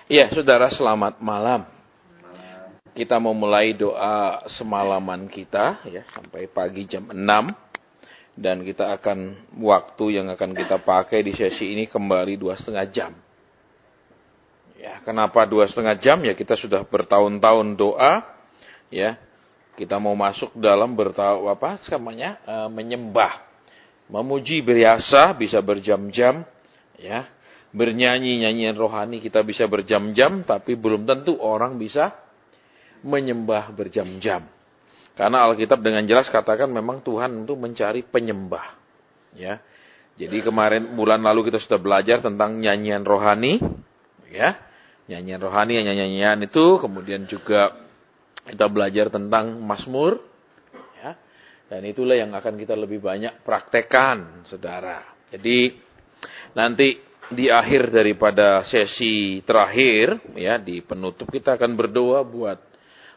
Ya, saudara, selamat malam. Kita mau mulai doa semalaman kita ya sampai pagi jam 6 dan kita akan waktu yang akan kita pakai di sesi ini kembali 2,5 jam. Ya, kenapa 2,5 jam? Ya, kita sudah bertahun-tahun doa ya. Kita mau masuk dalam menyembah. Memuji biasa bisa berjam-jam ya. Bernyanyi nyanyian rohani kita bisa berjam-jam, tapi belum tentu orang bisa menyembah berjam-jam. Karena Alkitab dengan jelas katakan memang Tuhan itu mencari penyembah. Ya. Jadi kemarin bulan lalu kita sudah belajar tentang nyanyian rohani, ya. Nyanyian rohani, nyanyian itu, kemudian juga kita belajar tentang Mazmur, ya. Dan itulah yang akan kita lebih banyak praktekkan, saudara. Jadi nanti di akhir daripada sesi terakhir, ya, di penutup kita akan berdoa buat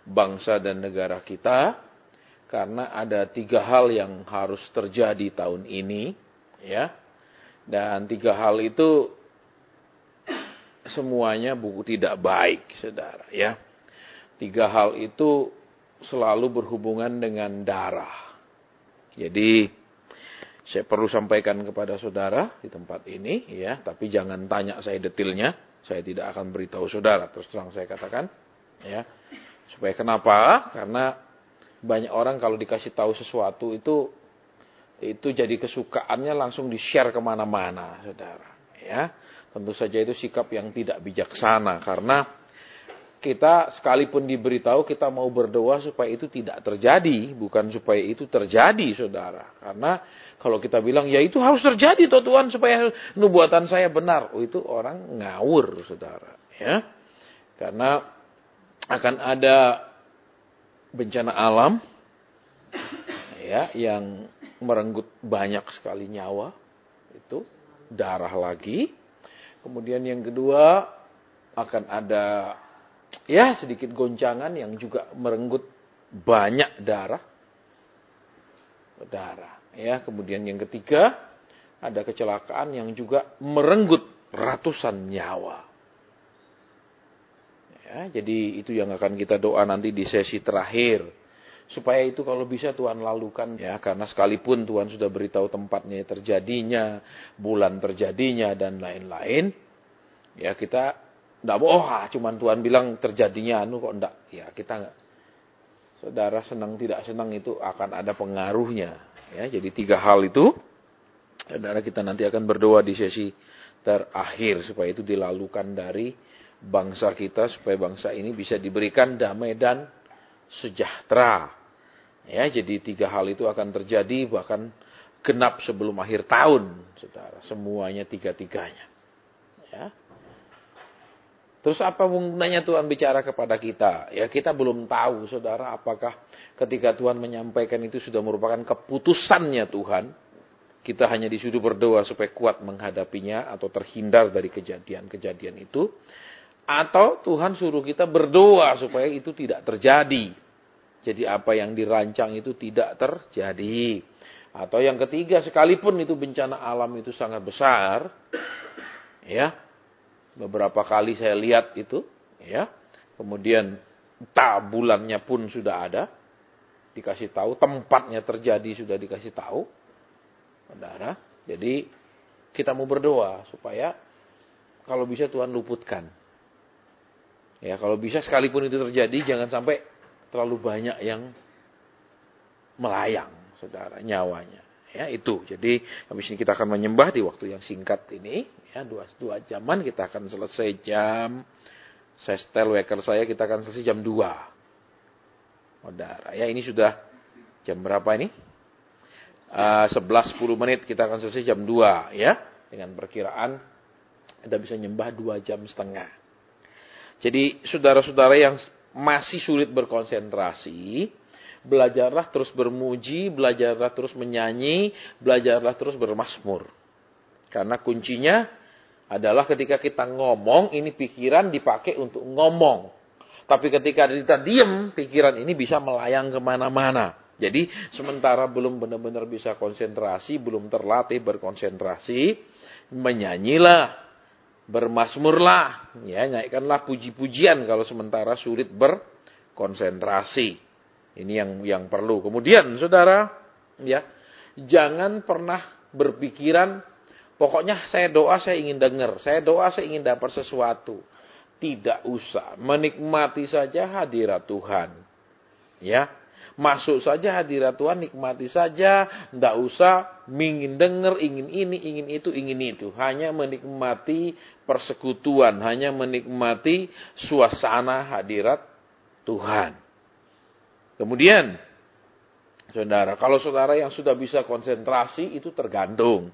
bangsa dan negara kita, karena ada 3 hal yang harus terjadi tahun ini, ya. Dan 3 hal itu semuanya tidak baik, saudara, ya. 3 hal itu selalu berhubungan dengan darah. Jadi saya perlu sampaikan kepada saudara di tempat ini, ya, tapi jangan tanya saya detailnya. Saya tidak akan beritahu saudara, terus terang saya katakan, ya. Supaya kenapa? Karena banyak orang kalau dikasih tahu sesuatu itu jadi kesukaannya langsung di-share kemana-mana, saudara. Ya, tentu saja itu sikap yang tidak bijaksana, karena kita sekalipun diberitahu kita mau berdoa supaya itu tidak terjadi, bukan supaya itu terjadi, saudara. Karena kalau kita bilang ya itu harus terjadi toh Tuhan supaya nubuatan saya benar, itu orang ngawur, saudara. Ya, karena akan ada bencana alam ya yang merenggut banyak sekali nyawa, itu darah lagi. Kemudian yang kedua akan ada ya sedikit goncangan yang juga merenggut banyak darah. Ya, kemudian yang ketiga ada kecelakaan yang juga merenggut ratusan nyawa. Ya, jadi itu yang akan kita doa nanti di sesi terakhir. Supaya itu kalau bisa Tuhan lalukan, ya, karena sekalipun Tuhan sudah beritahu tempatnya terjadinya, bulan terjadinya dan lain-lain, ya kita enggak cuman Tuhan bilang terjadinya kok enggak. Ya, kita enggak. Saudara senang tidak senang itu akan ada pengaruhnya, ya. Jadi 3 hal itu saudara kita nanti akan berdoa di sesi terakhir supaya itu dilalukan dari bangsa kita, supaya bangsa ini bisa diberikan damai dan sejahtera. Ya, jadi 3 hal itu akan terjadi bahkan genap sebelum akhir tahun, saudara. Semuanya 3-3-nya. Ya. Terus apa gunanya Tuhan bicara kepada kita? Ya, kita belum tahu, saudara, apakah ketika Tuhan menyampaikan itu sudah merupakan keputusannya Tuhan. Kita hanya disuruh berdoa supaya kuat menghadapinya atau terhindar dari kejadian-kejadian itu. Atau Tuhan suruh kita berdoa supaya itu tidak terjadi. Jadi apa yang dirancang itu tidak terjadi. Atau yang ketiga, sekalipun itu bencana alam itu sangat besar, ya, beberapa kali saya lihat itu, ya, kemudian bulannya pun sudah ada, dikasih tahu, tempatnya terjadi sudah dikasih tahu, saudara. Jadi kita mau berdoa supaya kalau bisa Tuhan luputkan. Ya, kalau bisa sekalipun itu terjadi, jangan sampai terlalu banyak yang melayang, saudara, nyawanya. Ya, itu. Jadi, habis ini kita akan menyembah di waktu yang singkat ini. Ya, 2 jaman kita akan selesai jam. Saya setel weker saya, kita akan selesai jam 2. Saudara, ya ini sudah jam berapa ini? 11:10 menit kita akan selesai jam 2. Ya, dengan perkiraan kita bisa nyembah 2,5 jam. Jadi saudara-saudara yang masih sulit berkonsentrasi, belajarlah terus bermuji, belajarlah terus menyanyi, belajarlah terus bermazmur. Karena kuncinya adalah ketika kita ngomong, ini pikiran dipakai untuk ngomong. Tapi ketika kita diem, pikiran ini bisa melayang kemana-mana. Jadi sementara belum benar-benar bisa konsentrasi, belum terlatih berkonsentrasi, menyanyilah, Bermazmurlah, ya, naikkanlah puji-pujian kalau sementara sulit berkonsentrasi. Ini yang perlu. Kemudian, saudara, ya, jangan pernah berpikiran, pokoknya saya doa saya ingin dengar, saya doa saya ingin dapat sesuatu. Tidak usah, menikmati saja hadirat Tuhan. Ya, masuk saja hadirat Tuhan, nikmati saja, tidak usah ingin dengar, ingin ini, ingin itu, ingin itu. Hanya menikmati persekutuan, hanya menikmati suasana hadirat Tuhan. Kemudian, saudara, kalau saudara yang sudah bisa konsentrasi, itu tergantung.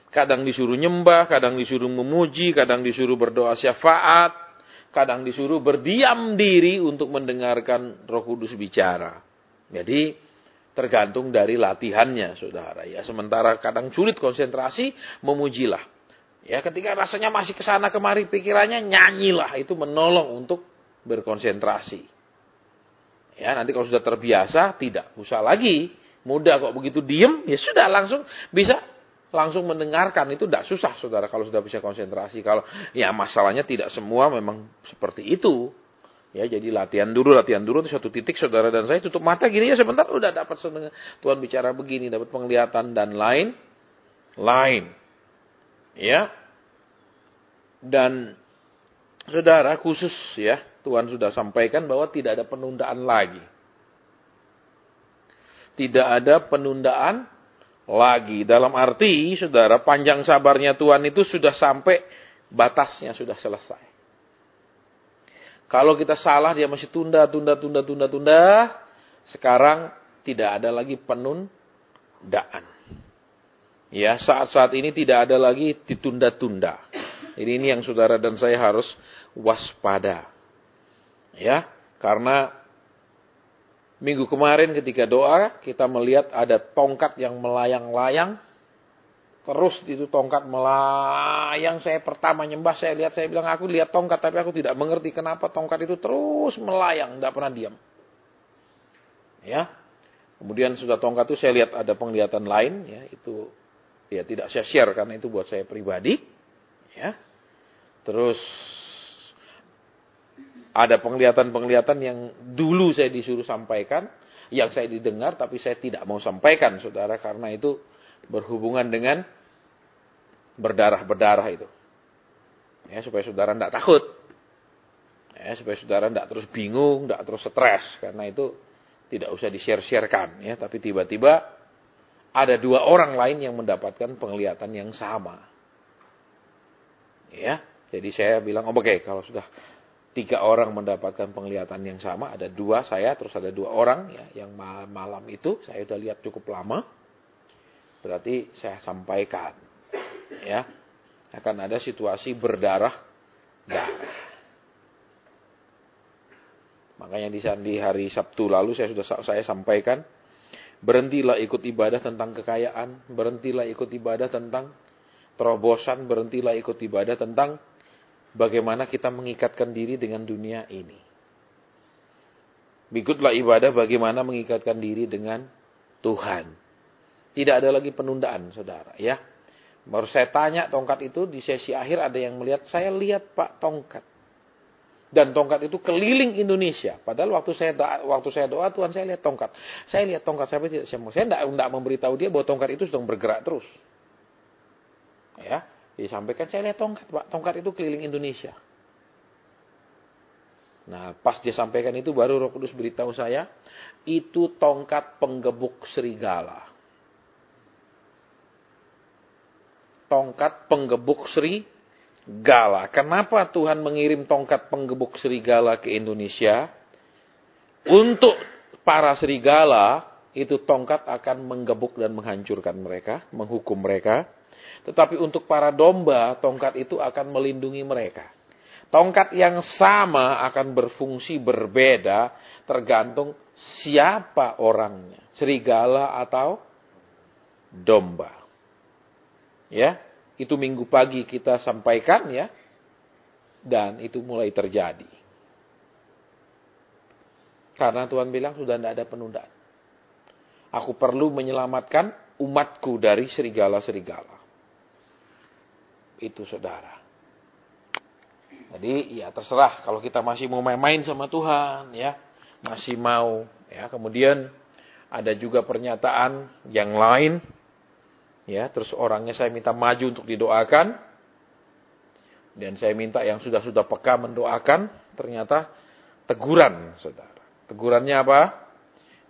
Kadang disuruh nyembah, kadang disuruh memuji, kadang disuruh berdoa syafaat, kadang disuruh berdiam diri untuk mendengarkan Roh Kudus bicara. Jadi tergantung dari latihannya, saudara. Ya, sementara kadang sulit konsentrasi, memujilah. Ya, ketika rasanya masih kesana kemari pikirannya, nyanyilah. Itu menolong untuk berkonsentrasi. Ya, nanti kalau sudah terbiasa, tidak usah lagi. Mudah kok begitu diem, ya sudah langsung bisa langsung mendengarkan. Itu tidak susah, saudara, kalau sudah bisa konsentrasi. Kalau ya masalahnya tidak semua memang seperti itu. Ya, jadi latihan dulu di suatu titik saudara dan saya tutup mata gini ya sebentar udah dapat Tuhan bicara begini, dapat penglihatan dan lain. Ya. Dan saudara khusus ya, Tuhan sudah sampaikan bahwa tidak ada penundaan lagi. Tidak ada penundaan lagi. Dalam arti, saudara, panjang sabarnya Tuhan itu sudah sampai batasnya, sudah selesai. Kalau kita salah, dia masih tunda. Sekarang tidak ada lagi penundaan. Ya, saat-saat ini tidak ada lagi ditunda-tunda. Ini yang saudara dan saya harus waspada. Ya, karena minggu kemarin ketika doa, kita melihat ada tongkat yang melayang-layang. Terus itu tongkat melayang, saya pertama nyembah, saya bilang aku lihat tongkat, tapi aku tidak mengerti kenapa tongkat itu terus melayang, tidak pernah diam. Ya, kemudian sudah tongkat itu saya lihat ada penglihatan lain, ya itu ya tidak saya share karena itu buat saya pribadi. Ya, terus ada penglihatan-penglihatan yang dulu saya disuruh sampaikan, yang saya didengar tapi saya tidak mau sampaikan, saudara, karena itu berhubungan dengan berdarah-berdarah itu. Ya, supaya saudara tidak takut. Ya, supaya saudara tidak terus bingung, tidak terus stres. Karena itu tidak usah di-share-sharekan. Ya, tapi tiba-tiba ada dua orang lain yang mendapatkan penglihatan yang sama. Ya, jadi saya bilang, oke, kalau sudah 3 orang mendapatkan penglihatan yang sama, ada 2 saya, terus ada 2 orang ya, yang malam itu saya sudah lihat cukup lama. Berarti saya sampaikan, ya, akan ada situasi berdarah-darah. Makanya di hari Sabtu lalu saya sampaikan, berhentilah ikut ibadah tentang kekayaan, berhentilah ikut ibadah tentang terobosan, berhentilah ikut ibadah tentang bagaimana kita mengikatkan diri dengan dunia ini. Ikutlah ibadah bagaimana mengikatkan diri dengan Tuhan. Tidak ada lagi penundaan, saudara, ya. Baru saya tanya tongkat itu di sesi akhir ada yang melihat, saya lihat Pak tongkat. Dan tongkat itu keliling Indonesia. Padahal waktu saya doa Tuhan, saya lihat tongkat. Saya lihat tongkat, saya tidak memberitahu dia bahwa tongkat itu sedang bergerak terus. Ya, disampaikan saya lihat tongkat, Pak. Tongkat itu keliling Indonesia. Nah, pas dia sampaikan itu baru Roh Kudus beritahu saya, itu tongkat penggebuk serigala. Tongkat penggebuk serigala. Kenapa Tuhan mengirim tongkat penggebuk serigala ke Indonesia? Untuk para serigala, itu tongkat akan menggebuk dan menghancurkan mereka, menghukum mereka. Tetapi untuk para domba, tongkat itu akan melindungi mereka. Tongkat yang sama akan berfungsi berbeda tergantung siapa orangnya, serigala atau domba. Ya, itu minggu pagi kita sampaikan ya, dan itu mulai terjadi. Karena Tuhan bilang sudah tidak ada penundaan. Aku perlu menyelamatkan umatku dari serigala-serigala. Itu saudara. Jadi ya terserah kalau kita masih mau main-main sama Tuhan ya, masih mau ya. Kemudian ada juga pernyataan yang lain ya, terus orangnya saya minta maju untuk didoakan. Dan saya minta yang sudah peka mendoakan, ternyata teguran, Saudara. Tegurannya apa?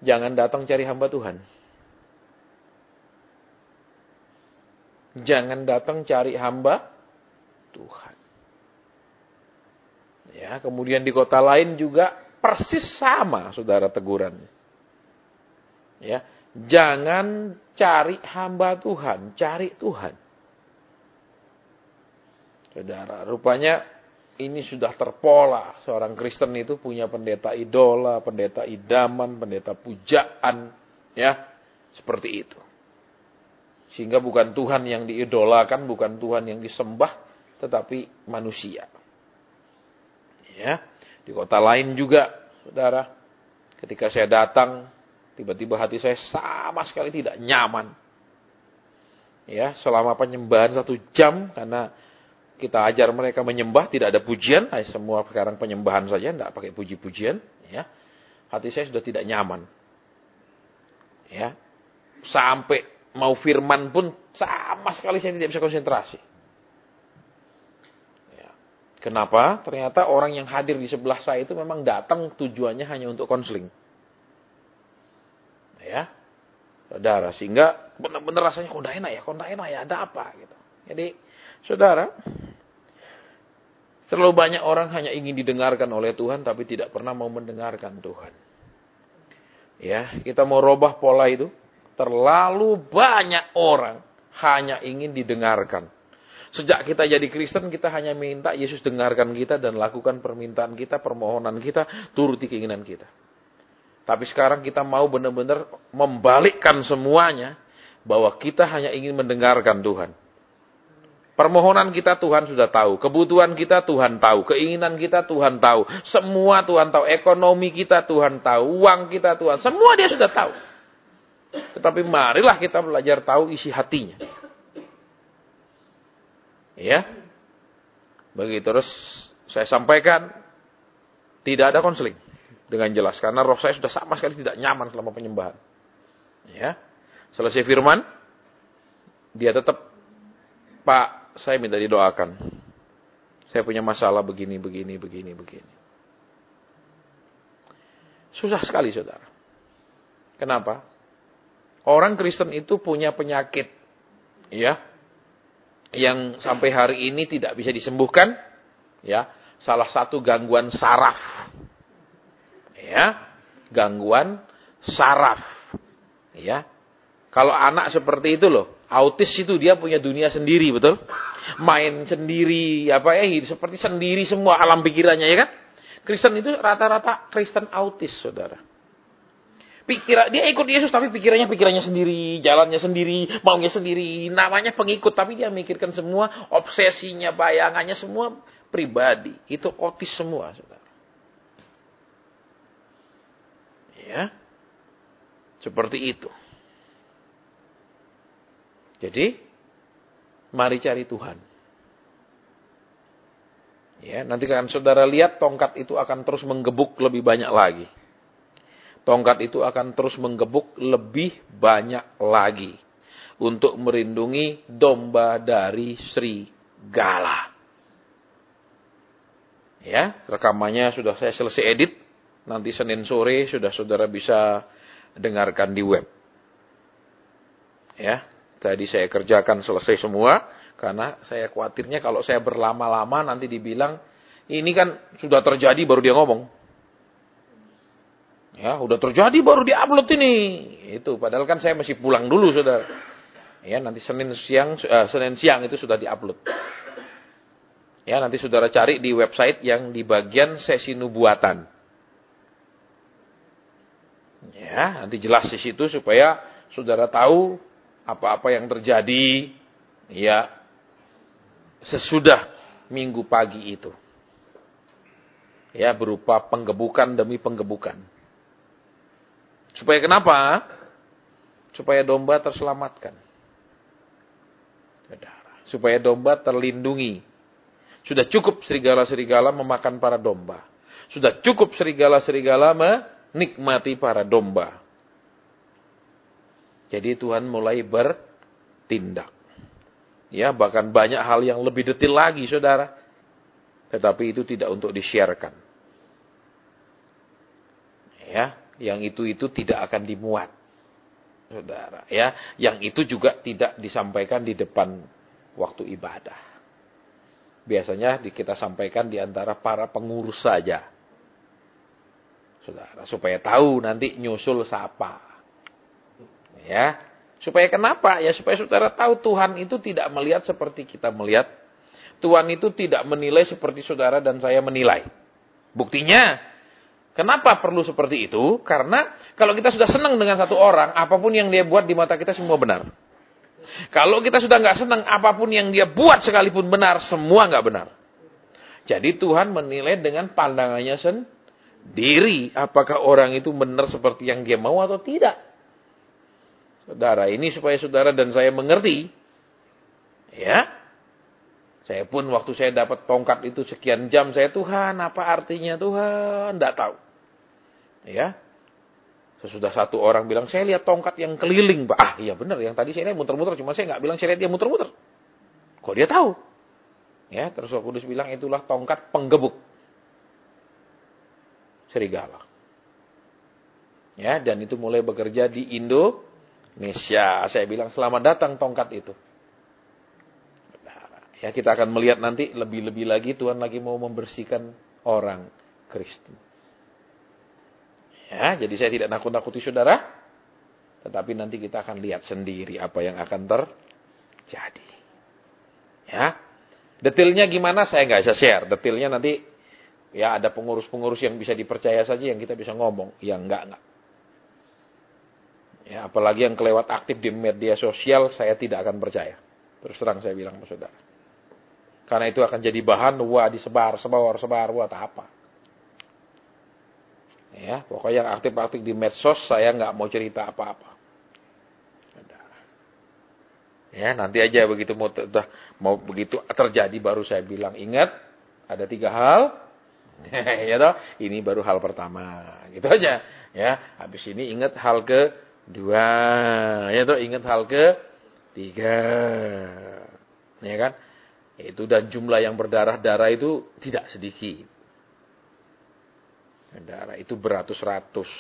Jangan datang cari hamba Tuhan. Jangan datang cari hamba Tuhan. Ya, kemudian di kota lain juga persis sama, Saudara, tegurannya. Ya, jangan cari hamba Tuhan, cari Tuhan. Saudara, rupanya ini sudah terpola. Seorang Kristen itu punya pendeta idola, pendeta idaman, pendeta pujaan, ya, seperti itu. Sehingga bukan Tuhan yang diidolakan, bukan Tuhan yang disembah, tetapi manusia. Ya, di kota lain juga, Saudara, ketika saya datang, tiba-tiba hati saya sama sekali tidak nyaman. Ya, selama penyembahan 1 jam, karena kita ajar mereka menyembah, tidak ada pujian, semua sekarang penyembahan saja, tidak pakai puji-pujian. Ya, hati saya sudah tidak nyaman. Ya, sampai mau firman pun sama sekali saya tidak bisa konsentrasi. Ya. Kenapa? Ternyata orang yang hadir di sebelah saya itu memang datang tujuannya hanya untuk konseling. Ya, Saudara, sehingga benar-benar rasanya kok enak ya, ada apa gitu. Jadi, Saudara, terlalu banyak orang hanya ingin didengarkan oleh Tuhan, tapi tidak pernah mau mendengarkan Tuhan. Ya, kita mau robah pola itu. Terlalu banyak orang hanya ingin didengarkan. Sejak kita jadi Kristen, kita hanya minta Yesus dengarkan kita dan lakukan permintaan kita, permohonan kita, turuti keinginan kita. Tapi sekarang kita mau benar-benar membalikkan semuanya, bahwa kita hanya ingin mendengarkan Tuhan. Permohonan kita Tuhan sudah tahu, kebutuhan kita Tuhan tahu, keinginan kita Tuhan tahu, semua Tuhan tahu, ekonomi kita Tuhan tahu, uang kita Tuhan, semua Dia sudah tahu. Tetapi marilah kita belajar tahu isi hatinya. Ya, begitu terus saya sampaikan, tidak ada konseling dengan jelas, karena roh saya sudah sama sekali tidak nyaman selama penyembahan. Ya, selesai firman, dia tetap, Pak, saya minta didoakan. Saya punya masalah begini. Susah sekali, Saudara. Kenapa? Orang Kristen itu punya penyakit, ya, yang sampai hari ini tidak bisa disembuhkan, ya. Salah satu gangguan saraf, ya, gangguan saraf, ya. Kalau anak seperti itu loh, autis itu dia punya dunia sendiri, betul? Main sendiri, seperti sendiri semua alam pikirannya, ya kan? Kristen itu rata-rata Kristen autis, Saudara. Dia ikut Yesus tapi pikirannya sendiri, jalannya sendiri, maunya sendiri, namanya pengikut tapi dia mikirkan semua, obsesinya, bayangannya semua pribadi. Itu autis semua, Saudara. Ya. Seperti itu. Jadi, mari cari Tuhan. Ya, nanti kan Saudara lihat tongkat itu akan terus menggebuk lebih banyak lagi. Tongkat itu akan terus menggebuk lebih banyak lagi untuk melindungi domba dari serigala. Ya, rekamannya sudah saya selesai edit. Nanti Senin sore sudah Saudara bisa dengarkan di web. Ya. Tadi saya kerjakan selesai semua, karena saya khawatirnya kalau saya berlama-lama nanti dibilang, ini kan sudah terjadi baru dia ngomong. Ya, udah terjadi baru dia-upload ini. Itu, padahal kan saya masih pulang dulu, Saudara. Ya, nanti Senin siang itu sudah di-upload. Ya, nanti Saudara cari di website yang di bagian sesi nubuatan. Ya, nanti jelas di situ supaya Saudara tahu apa-apa yang terjadi, ya, sesudah Minggu pagi itu. Ya, berupa penggebukan demi penggebukan. Supaya kenapa? Supaya domba terselamatkan. Supaya domba terlindungi. Sudah cukup serigala-serigala memakan para domba. Sudah cukup serigala-serigala menikmati para domba. Jadi Tuhan mulai bertindak. Ya, bahkan banyak hal yang lebih detail lagi, saudara. Tetapi itu tidak untuk di-sharekan. Ya, yang itu tidak akan dimuat, saudara. Ya, yang itu juga tidak disampaikan di depan waktu ibadah. Biasanya kita sampaikan di antara para pengurus saja, saudara, supaya tahu nanti nyusul siapa. Ya, supaya kenapa? Ya supaya saudara tahu Tuhan itu tidak melihat seperti kita melihat. Tuhan itu tidak menilai seperti saudara dan saya menilai. Buktinya, kenapa perlu seperti itu? Karena kalau kita sudah senang dengan satu orang, apapun yang dia buat di mata kita semua benar. Kalau kita sudah nggak senang, apapun yang dia buat sekalipun benar, semua nggak benar. Jadi Tuhan menilai dengan pandangannya sendiri, apakah orang itu benar seperti yang dia mau atau tidak. Saudara, ini supaya saudara dan saya mengerti. Ya. Saya pun waktu saya dapat tongkat itu sekian jam, saya, Tuhan, apa artinya Tuhan? Tidak tahu. Ya. Sesudah satu orang bilang, saya lihat tongkat yang keliling, Pak. Ah, iya benar, yang tadi saya lihat muter-muter, cuma saya nggak bilang saya lihat dia muter-muter. Kok dia tahu? Ya, terus Roh Kudus bilang itulah tongkat penggebuk serigala. Ya, dan itu mulai bekerja di Indonesia. Saya bilang selamat datang tongkat itu. Ya, kita akan melihat nanti lebih-lebih lagi Tuhan lagi mau membersihkan orang Kristen. Ya, jadi saya tidak nakut-nakuti saudara, tetapi nanti kita akan lihat sendiri apa yang akan terjadi. Ya, detailnya gimana saya nggak bisa share. Detailnya nanti ya ada pengurus-pengurus yang bisa dipercaya saja yang kita bisa ngomong, yang enggak. Ya, apalagi yang kelewat aktif di media sosial, saya tidak akan percaya. Terus terang saya bilang sama saudara. Karena itu akan jadi bahan, wah disebar, buat apa. Ya, pokoknya yang aktif-aktif di medsos, saya nggak mau cerita apa-apa. Ya, nanti aja begitu mau begitu terjadi baru saya bilang, ingat, ada 3 hal. Ya toh, ini baru hal pertama. Gitu aja. Ya, habis ini ingat hal kedua. Ya toh, ingat hal ketiga. Ya kan? Itu dan jumlah yang berdarah-darah itu tidak sedikit. Darah itu beratus-ratus.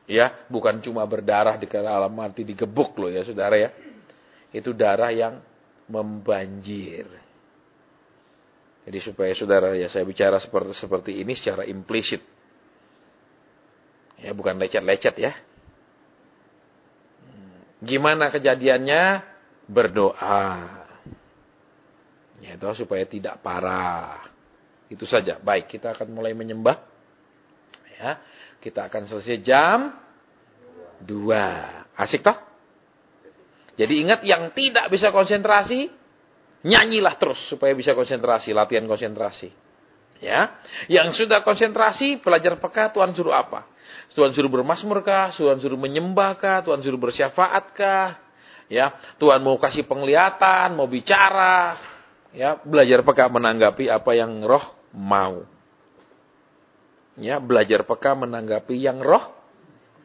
Ya, bukan cuma berdarah di dalam arti digebuk loh ya saudara ya. Itu darah yang membanjir. Jadi supaya saudara ya saya bicara seperti ini secara implisit. Ya, bukan lecet-lecet ya. Gimana kejadiannya? Berdoa. Ya, itu supaya tidak parah. Itu saja. Baik, kita akan mulai menyembah. Ya, kita akan selesai jam 2. Asik toh? Jadi ingat yang tidak bisa konsentrasi, nyanyilah terus supaya bisa konsentrasi, latihan konsentrasi. Ya, yang sudah konsentrasi, belajar peka, Tuhan suruh apa? Tuhan suruh bermazmur kah? Tuhan suruh menyembah kah? Tuhan suruh bersyafaat kah? Ya, Tuhan mau kasih penglihatan, mau bicara. Ya, belajar peka menanggapi apa yang Roh mau. Ya, belajar peka menanggapi yang Roh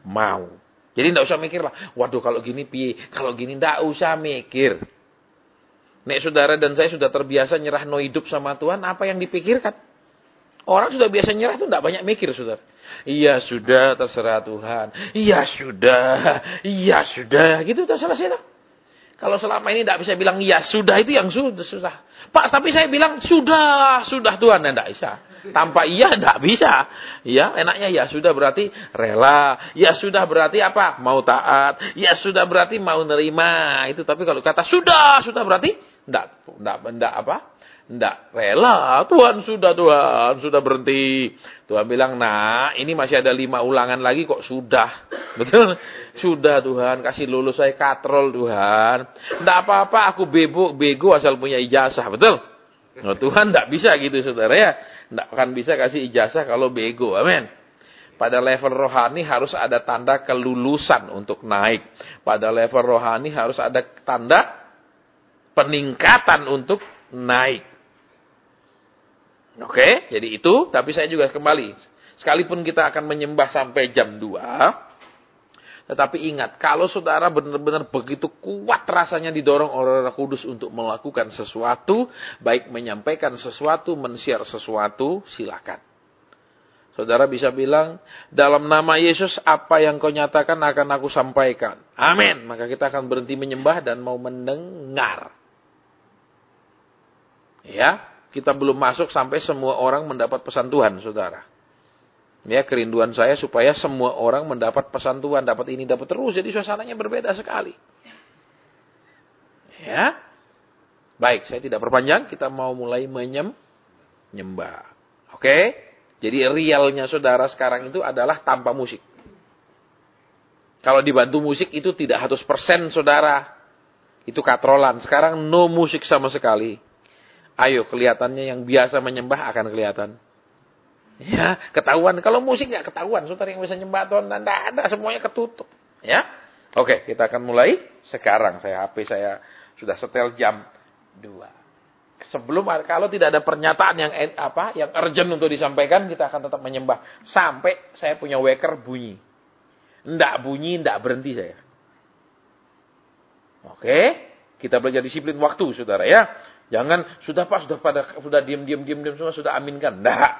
mau. Jadi tidak usah mikir lah, waduh kalau gini piye, kalau gini tidak usah mikir. Nek saudara dan saya sudah terbiasa nyerah no hidup sama Tuhan, apa yang dipikirkan? Orang sudah biasa nyerah itu tidak banyak mikir, saudara. Iya sudah, terserah Tuhan. Iya sudah, gitu udah selesai lah. Kalau selama ini tidak bisa bilang ya sudah, itu yang susah. Pak, tapi saya bilang sudah Tuhan, tidak bisa. Tanpa iya tidak bisa. Ya, enaknya ya sudah berarti rela. Ya sudah berarti apa? Mau taat. Ya sudah berarti mau nerima. Itu tapi kalau kata sudah berarti tidak apa? Tidak rela. Tuhan sudah berhenti. Tuhan bilang, nah ini masih ada 5 ulangan lagi kok sudah. Betul? Sudah Tuhan, kasih lulus saya katrol Tuhan. Tidak apa-apa, aku bego asal punya ijazah. Betul? Nah, Tuhan tidak bisa gitu saudara ya. Tidak akan bisa kasih ijazah kalau bego. Amin. Pada level rohani harus ada tanda kelulusan untuk naik. Pada level rohani harus ada tanda peningkatan untuk naik. Oke, jadi itu, tapi saya juga kembali. Sekalipun kita akan menyembah sampai jam 2, tetapi ingat, kalau saudara benar-benar begitu kuat rasanya didorong oleh Roh Kudus untuk melakukan sesuatu, baik menyampaikan sesuatu, men-share sesuatu, silakan. Saudara bisa bilang, dalam nama Yesus apa yang kau nyatakan akan aku sampaikan. Amin. Maka kita akan berhenti menyembah dan mau mendengar. Ya, kita belum masuk sampai semua orang mendapat pesan Tuhan, saudara. Ya, kerinduan saya supaya semua orang mendapat pesan Tuhan, dapat ini, dapat terus. Jadi suasananya berbeda sekali. Ya. Baik, saya tidak perpanjang, kita mau mulai menyembah. Oke? Jadi realnya saudara sekarang itu adalah tanpa musik. Kalau dibantu musik itu tidak 100% saudara. Itu katrolan. Sekarang no musik sama sekali. Ayo, kelihatannya yang biasa menyembah akan kelihatan. Ya, ketahuan. Kalau musik nggak ketahuan, saudara yang bisa nyembah Tuhan, tidak ada, semuanya ketutup. Ya, oke, kita akan mulai sekarang. HP saya sudah setel jam 2. Sebelum, kalau tidak ada pernyataan yang urgent untuk disampaikan, kita akan tetap menyembah sampai saya punya waker bunyi. Ndak bunyi, ndak berhenti saya. Oke, kita belajar disiplin waktu, saudara ya. Jangan sudah Pak, sudah diam semua sudah aminkan. Ndak.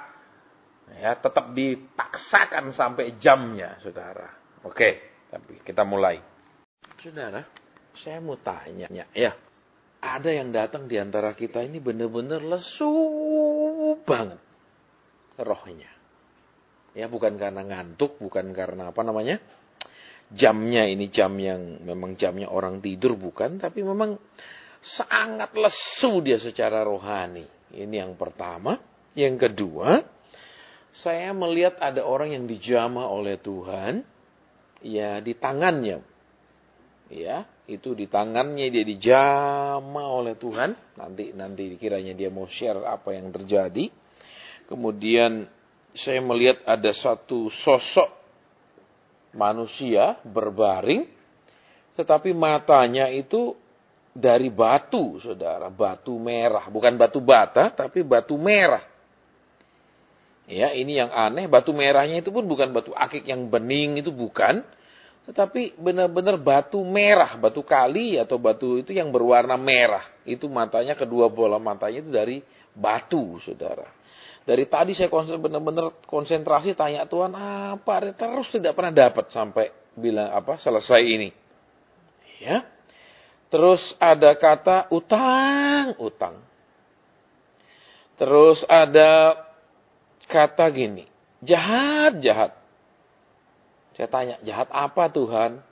Ya, tetap dipaksakan sampai jamnya, saudara. Oke, tapi kita mulai. Saudara, saya mau tanya ya. Ada yang datang di antara kita ini benar-benar lesu banget rohnya. Ya, bukan karena ngantuk, bukan karena jamnya ini jam yang memang jamnya orang tidur, bukan. Tapi memang sangat lesu dia secara rohani. Ini yang pertama. Yang kedua, saya melihat ada orang yang dijamah oleh Tuhan, ya di tangannya. Ya, itu di tangannya dia dijamah oleh Tuhan. Nanti dikiranya dia mau share apa yang terjadi. Kemudian saya melihat ada satu sosok manusia berbaring, tetapi matanya itu dari batu, saudara, batu merah, bukan batu bata, tapi batu merah. Ya, ini yang aneh, batu merahnya itu pun bukan batu akik yang bening, itu bukan. Tetapi benar-benar batu merah, batu kali atau batu itu yang berwarna merah. Itu matanya, kedua bola matanya itu dari batu, saudara. Dari tadi saya benar-benar konsentrasi tanya Tuhan apa, terus tidak pernah dapat sampai bilang selesai ini. Ya. Terus ada kata utang. Terus ada kata gini, jahat. Saya tanya, jahat apa Tuhan?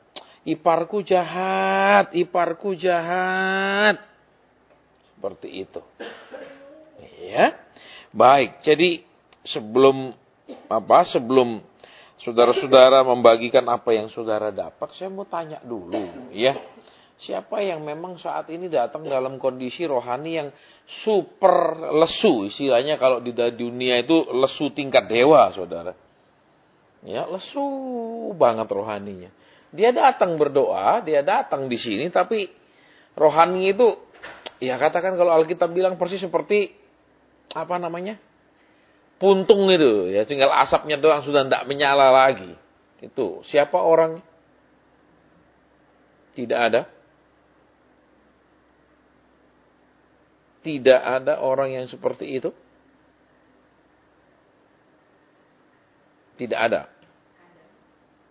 Iparku jahat. Seperti itu. Ya. Baik, jadi sebelum saudara-saudara membagikan apa yang saudara dapat, saya mau tanya dulu, ya. Siapa yang memang saat ini datang dalam kondisi rohani yang super lesu, istilahnya kalau di dunia itu lesu tingkat dewa, saudara. Ya, lesu banget rohaninya. Dia datang berdoa, dia datang di sini, tapi rohani itu, ya katakan kalau Alkitab bilang persis seperti puntung itu, ya tinggal asapnya doang sudah tidak menyala lagi. Itu siapa orang? Tidak ada. Tidak ada orang yang seperti itu. Tidak ada.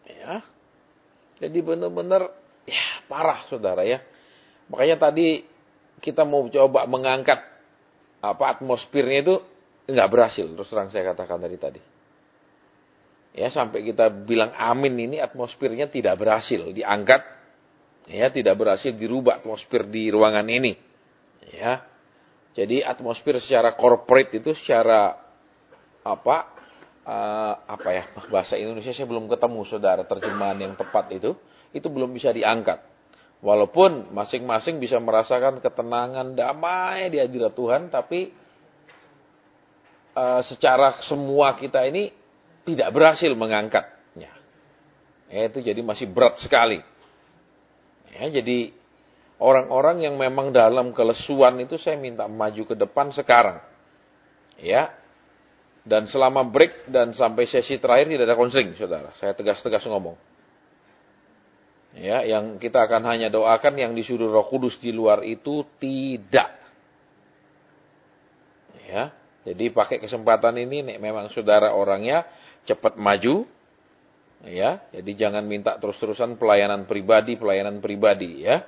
Ya. Jadi benar-benar parah saudara ya. Makanya tadi kita mau coba mengangkat atmosfernya itu enggak berhasil, terus terang saya katakan tadi. Ya, sampai kita bilang amin ini atmosfernya tidak berhasil diangkat. Ya, tidak berhasil dirubah atmosfer di ruangan ini. Ya. Jadi atmosfer secara corporate itu secara bahasa Indonesia saya belum ketemu saudara terjemahan yang tepat itu belum bisa diangkat. Walaupun masing-masing bisa merasakan ketenangan, damai di hadirat Tuhan, tapi secara semua kita ini tidak berhasil mengangkatnya. Itu jadi masih berat sekali. Ya, jadi orang-orang yang memang dalam kelesuan itu saya minta maju ke depan sekarang. Ya, Dan selama break dan sampai sesi terakhir tidak ada konseling, saudara. Saya tegas-tegas ngomong. Ya, yang kita akan hanya doakan, yang disuruh Roh Kudus di luar itu tidak. Ya, jadi pakai kesempatan ini, nek memang saudara orangnya cepat maju. Ya, jadi jangan minta terus-terusan pelayanan pribadi, ya.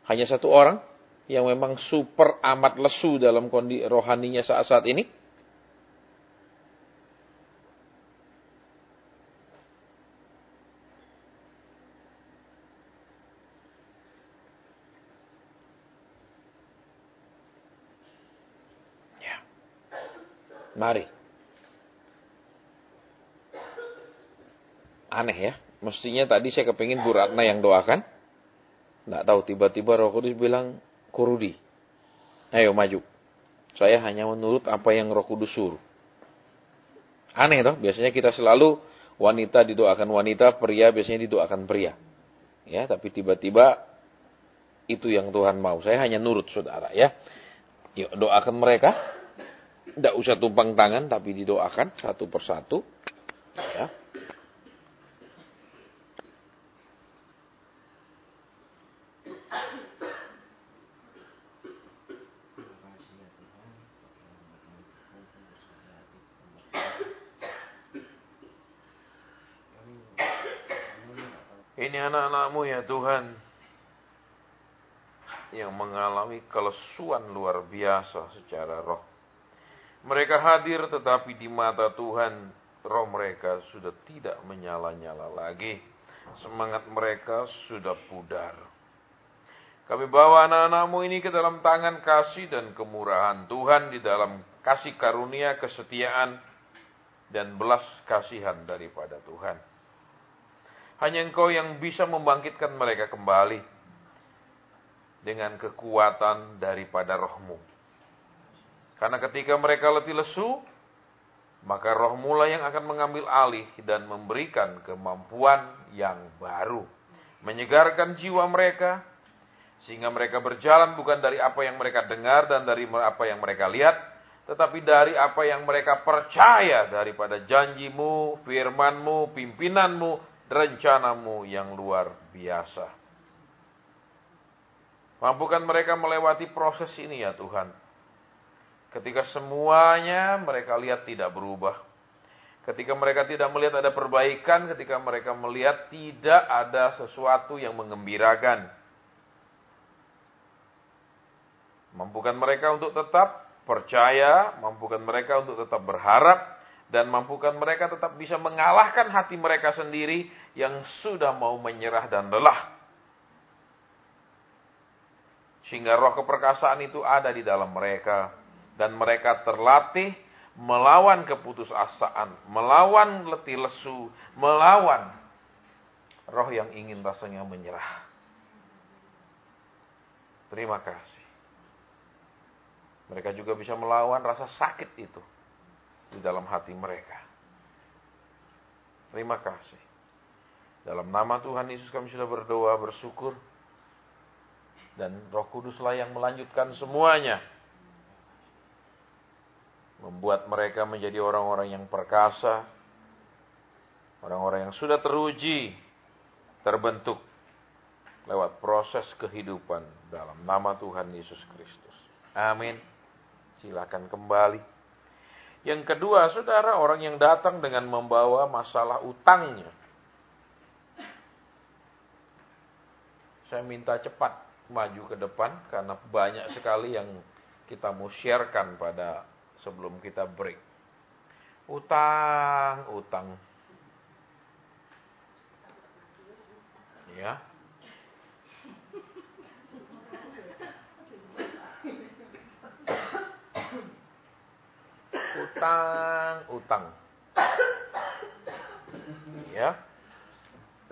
Hanya satu orang yang memang super amat lesu dalam kondisi rohaninya saat-saat ini. Ya. Mari. Aneh ya, mestinya tadi saya kepingin Bu Ratna yang doakan. Nggak tahu, tiba-tiba Roh Kudus bilang, Kurudi, ayo maju. Saya hanya menurut apa yang Roh Kudus suruh. Aneh toh, biasanya kita selalu wanita didoakan wanita, pria biasanya didoakan pria. Ya, tapi tiba-tiba itu yang Tuhan mau. Saya hanya nurut, saudara, ya. Yuk doakan mereka. Nggak usah tumpang tangan, tapi didoakan satu persatu. Ya. Ini anak-anak-Mu ya Tuhan, yang mengalami kelesuan luar biasa secara roh. Mereka hadir tetapi di mata Tuhan, roh mereka sudah tidak menyala-nyala lagi. Semangat mereka sudah pudar. Kami bawa anak-anak-Mu ini ke dalam tangan kasih dan kemurahan Tuhan, di dalam kasih karunia, kesetiaan, dan belas kasihan daripada Tuhan. Hanya Engkau yang bisa membangkitkan mereka kembali dengan kekuatan daripada Roh-Mu. Karena ketika mereka letih lesu, maka Roh-Mu lah yang akan mengambil alih dan memberikan kemampuan yang baru. Menyegarkan jiwa mereka, sehingga mereka berjalan bukan dari apa yang mereka dengar dan dari apa yang mereka lihat, tetapi dari apa yang mereka percaya daripada janji-Mu, firman-Mu, pimpinan-Mu, rencana-Mu yang luar biasa. Mampukan mereka melewati proses ini ya Tuhan. Ketika semuanya mereka lihat tidak berubah. Ketika mereka tidak melihat ada perbaikan. Ketika mereka melihat tidak ada sesuatu yang menggembirakan. Mampukan mereka untuk tetap percaya. Mampukan mereka untuk tetap berharap. Dan mampukan mereka tetap bisa mengalahkan hati mereka sendiri yang sudah mau menyerah dan lelah. Sehingga roh keperkasaan itu ada di dalam mereka. Dan mereka terlatih melawan keputusasaan, melawan letih lesu, melawan roh yang ingin rasanya menyerah. Terima kasih. Mereka juga bisa melawan rasa sakit itu di dalam hati mereka. Terima kasih. Dalam nama Tuhan Yesus kami sudah berdoa, bersyukur. Dan Roh Kuduslah yang melanjutkan semuanya. Membuat mereka menjadi orang-orang yang perkasa. Orang-orang yang sudah teruji, terbentuk lewat proses kehidupan dalam nama Tuhan Yesus Kristus. Amin. Silakan kembali. Yang kedua, saudara, orang yang datang dengan membawa masalah utangnya. Saya minta cepat maju ke depan karena banyak sekali yang kita mau sharekan pada sebelum kita break. Utang. Ya. Utang. Ya.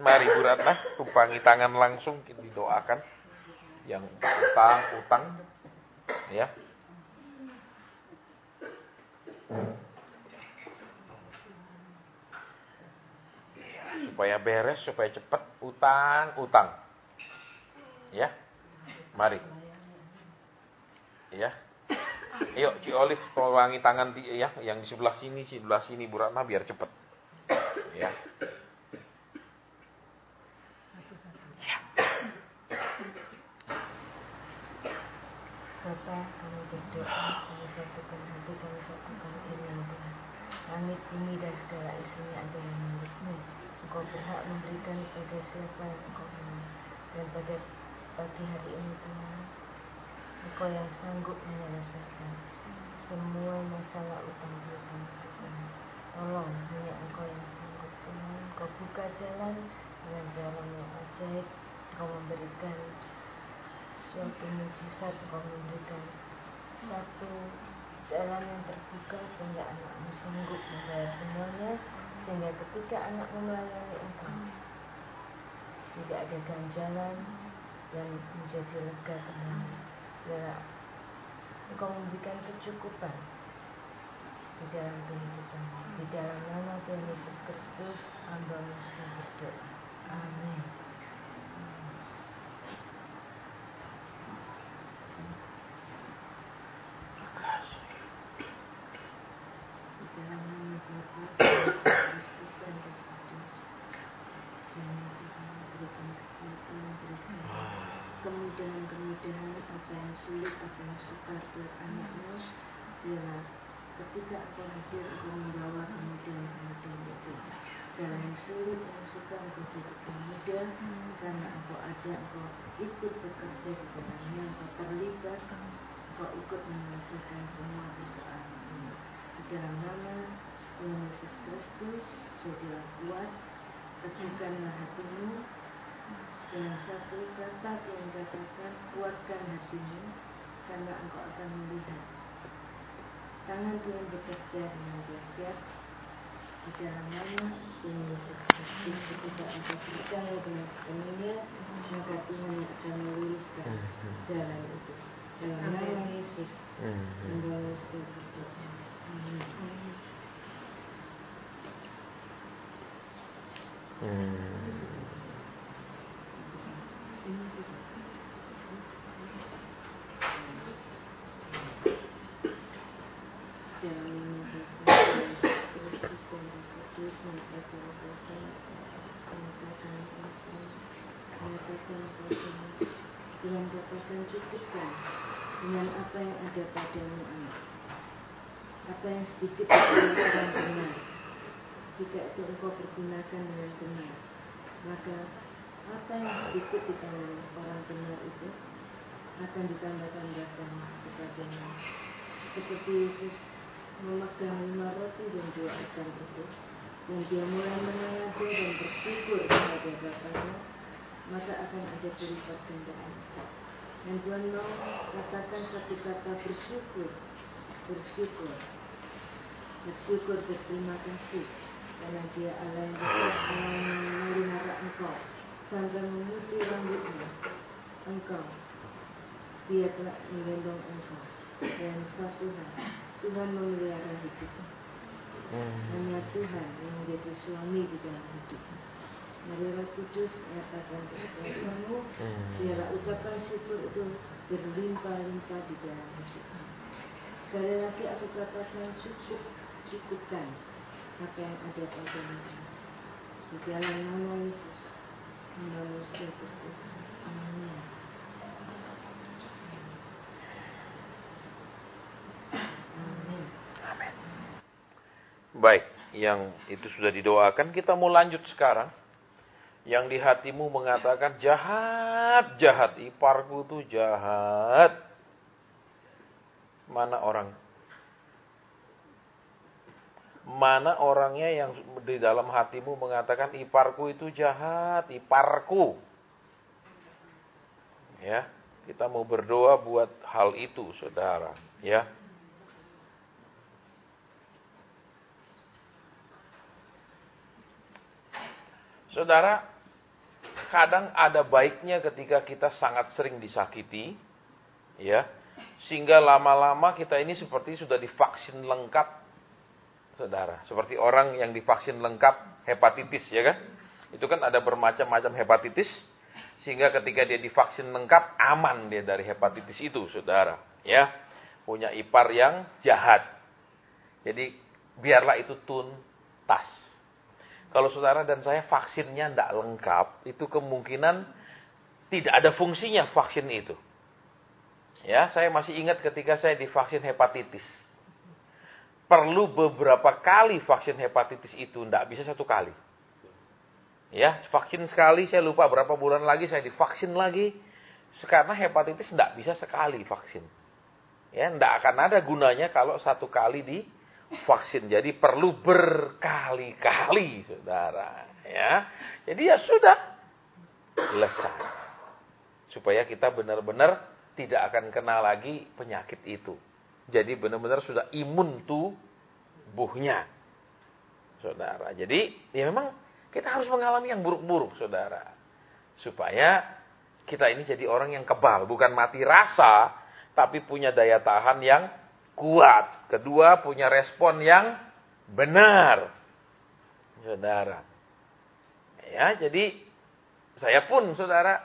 Mari Bu Ratna, tumpangi tangan langsung, didoakan. Yang utang. Ya. Supaya beres, supaya cepat. Utang. Ya. Mari. Ya. Ayo, Ci Olive, tolongi tangan ya, yang di sebelah sini, Bu Ratna, biar cepet. Ya. Bapa, kami berdoa, kami satukan hati, kami satukan iman Tuhan. Langit, bumi, dan segala isinya adalah milik-Mu. Engkau berhak memberikan pada siapa yang Engkau mau. Dan pada pagi hari ini Tuhan, Engkau yang sanggup menyelesaikan semua masalah utang piutang Tuhan. Tolong, hanya Engkau yang sanggup Tuhan. Engkau buka jalan dengan jalan yang ajaib. Engkau memberikan suatu mujizat, Engkau memberikan satu jalan yang terbuka sehingga anak-Mu sanggup membayar semuanya, sehingga ketika anak-Mu melayani Engkau tidak ada ganjalan yang menjadi lega kembali. Ya, Engkau memberikan kecukupan di dalam kehidupan. Di dalam nama Tuhan Yesus Kristus, hamba-Mu sudah berdoa. Amin. Kemudahan-kemudahan apa yang sulit, apa yang sukar buat anak-Mu, biarlah ketika Engkau hadir, Engkau membawa kemudahan-kemudahan itu. Segala yang sulit, yang sukar Engkau jadikan mudah, karena Engkau ada, Engkau ikut bekerja di dalamnya, Engkau terlibat, Engkau ikut menyelesaikan semua persoalan ini. Di dalam nama Tuhan Yesus Kristus, jadilah kuat, teguhkanlah hatimu. Dengan satu kata yang katakan, kuatkan hatimu, karena engkau akan melihat tangan Tuhan bekerja dengan dahsyat. Di dalam nama Tuhan Yesus Kristus, ketika engkau percaya dengan sepenuhnya, maka Tuhan akan meluruskan jalan itu. Dalam nama Yesus, membangun setiap berdoa. Amin. Tuhan katakan cukupkan dengan apa yang ada padamu anak. Apa yang sedikit adalah orang benar. Jika itu engkau pergunakan dengan benar, maka apa yang sedikit di tangan orang benar itu akan ditambah-tambahkan kepadanya. Seperti Yesus memegang 5 roti dan 2 ikan itu, dan dia mulai menengadah dan bersyukur kepada Bapanya, maka akan ada berlipat gandaan. Dan Tuhan mau katakan satu kata bersyukur, berterima kasih, karena dia Allah yang besar, Allah yang memelihara engkau sampai memutih rambutmu. Engkau, dia telah menggendong engkau. Dan satu hal, Tuhan memelihara hidupmu. Hanya Tuhan yang menjadi suami di dalam hidupmu. Mari Roh Kudus nyatakan kekuasaanmu, biarlah ucapan syukur itu berlimpah-limpah di dalam hidupmu. Sekali lagi aku katakan cukupkan apa yang ada padamu. Di dalam nama Yesus, manusia berdoa. Amin. Amin. Baik, yang itu sudah didoakan, kita mau lanjut sekarang. Yang di hatimu mengatakan jahat, iparku tuh jahat. Mana orangnya yang di dalam hatimu mengatakan iparku itu jahat, iparku. Ya, kita mau berdoa buat hal itu, saudara. Ya. Saudara, kadang ada baiknya ketika kita sangat sering disakiti, ya, sehingga lama-lama kita ini seperti sudah divaksin lengkap, saudara. Seperti orang yang divaksin lengkap hepatitis, ya kan? Itu kan ada bermacam-macam hepatitis, sehingga ketika dia divaksin lengkap, aman dia dari hepatitis itu, saudara. Ya, punya ipar yang jahat. Jadi biarlah itu tuntas. Kalau saudara dan saya vaksinnya tidak lengkap, itu kemungkinan tidak ada fungsinya vaksin itu. Ya, saya masih ingat ketika saya divaksin hepatitis. Perlu beberapa kali vaksin hepatitis itu, tidak bisa satu kali. Ya, vaksin sekali, saya lupa berapa bulan lagi saya divaksin lagi. Karena hepatitis tidak bisa sekali vaksin. Ya, tidak akan ada gunanya kalau satu kali divaksin. Jadi perlu berkali-kali, saudara. Ya, jadi ya sudah selesai. Supaya kita benar-benar tidak akan kena lagi penyakit itu. Jadi benar-benar sudah imun tubuhnya. Saudara. Jadi ya memang kita harus mengalami yang buruk-buruk, saudara. Supaya kita ini jadi orang yang kebal. Bukan mati rasa, tapi punya daya tahan yang kuat. Kedua, punya respon yang benar. Saudara. Ya, jadi saya pun, saudara,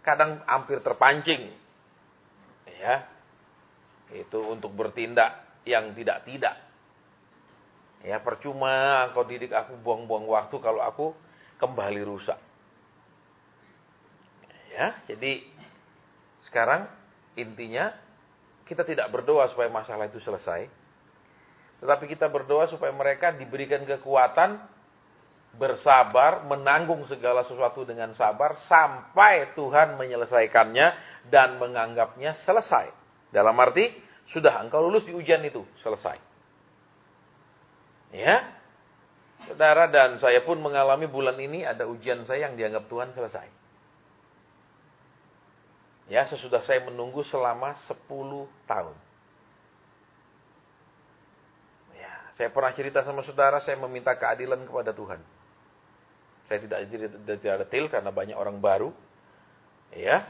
kadang hampir terpancing. Ya. Itu untuk bertindak yang tidak-tidak. Ya, percuma engkau didik aku buang-buang waktu kalau aku kembali rusak. Ya, jadi sekarang intinya kita tidak berdoa supaya masalah itu selesai. Tetapi kita berdoa supaya mereka diberikan kekuatan bersabar, menanggung segala sesuatu dengan sabar sampai Tuhan menyelesaikannya dan menganggapnya selesai. Dalam arti, sudah engkau lulus di ujian itu, selesai. Ya, saudara dan saya pun mengalami bulan ini ada ujian saya yang dianggap Tuhan selesai. Ya, sesudah saya menunggu selama 10 tahun. Ya, saya pernah cerita sama saudara, saya meminta keadilan kepada Tuhan. Saya tidak detail karena banyak orang baru. Ya,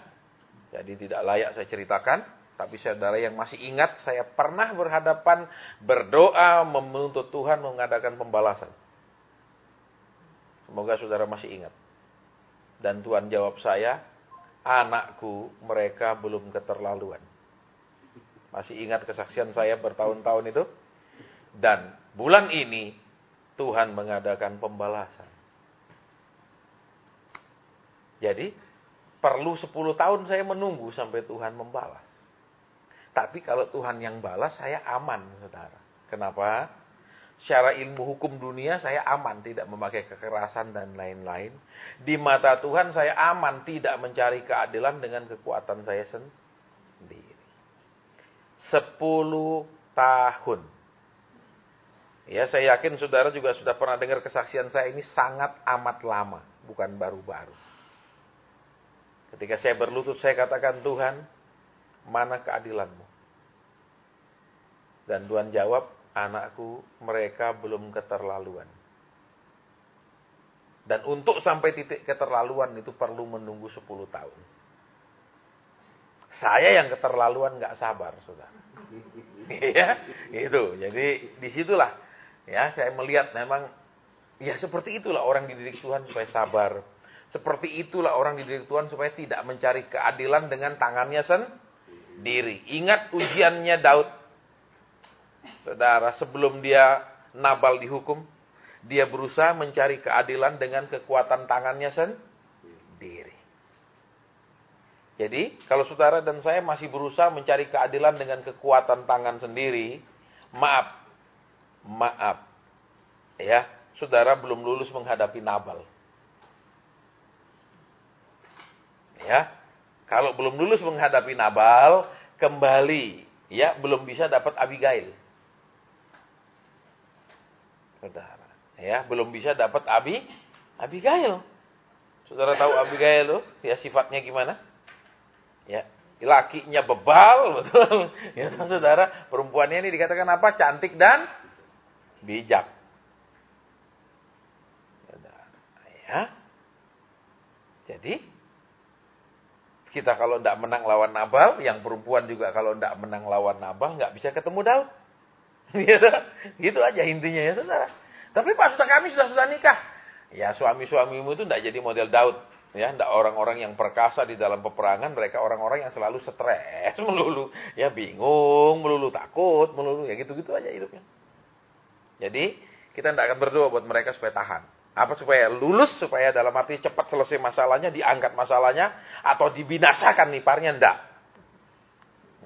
jadi tidak layak saya ceritakan. Tapi saudara yang masih ingat, saya pernah berhadapan, berdoa, menuntut Tuhan mengadakan pembalasan. Semoga saudara masih ingat. Dan Tuhan jawab saya, anakku, mereka belum keterlaluan. Masih ingat kesaksian saya bertahun-tahun itu? Dan bulan ini, Tuhan mengadakan pembalasan. Jadi, perlu 10 tahun saya menunggu sampai Tuhan membalas. Tapi kalau Tuhan yang balas, saya aman, saudara. Kenapa? Secara ilmu hukum dunia, saya aman. Tidak memakai kekerasan dan lain-lain. Di mata Tuhan, saya aman. Tidak mencari keadilan dengan kekuatan saya sendiri. 10 tahun. Ya, saya yakin saudara juga sudah pernah dengar kesaksian saya ini sangat amat lama. Bukan baru-baru. Ketika saya berlutut, saya katakan, Tuhan, mana keadilanmu? Dan Tuhan jawab, anakku, mereka belum keterlaluan. Dan untuk sampai titik keterlaluan itu perlu menunggu 10 tahun. Saya yang keterlaluan gak sabar, saudara. Ya, itu. Jadi disitulah ya saya melihat memang ya seperti itulah orang dididik Tuhan supaya sabar. Seperti itulah orang dididik Tuhan supaya tidak mencari keadilan dengan tangannya sendiri. Ingat ujiannya Daud. Saudara, sebelum dia Nabal dihukum, dia berusaha mencari keadilan dengan kekuatan tangannya sendiri. Jadi, kalau saudara dan saya masih berusaha mencari keadilan dengan kekuatan tangan sendiri, maaf. Ya, saudara belum lulus menghadapi Nabal. Ya, kalau belum lulus menghadapi Nabal, kembali, ya, belum bisa dapat Abigail. Saudara, ya, belum bisa dapat Abigail. Saudara tahu Abigail loh, ya sifatnya gimana? Ya, lakinya bebal, betul. Ya, saudara, perempuannya ini dikatakan apa? Cantik dan bijak. Saudara, ya. Jadi, kita kalau tidak menang lawan Nabal, yang perempuan juga kalau tidak menang lawan Nabal, nggak bisa ketemu Daud. Gitu aja intinya ya saudara. Tapi pas kami sudah nikah, ya suami-suamimu itu tidak jadi model Daud. Ya, tidak orang-orang yang perkasa di dalam peperangan, mereka orang-orang yang selalu stres melulu, ya bingung melulu, takut melulu, ya gitu-gitu aja hidupnya. Jadi kita tidak akan berdoa buat mereka supaya tahan. Apa supaya lulus, supaya dalam arti cepat selesai masalahnya, diangkat masalahnya, atau dibinasakan niparnya, enggak.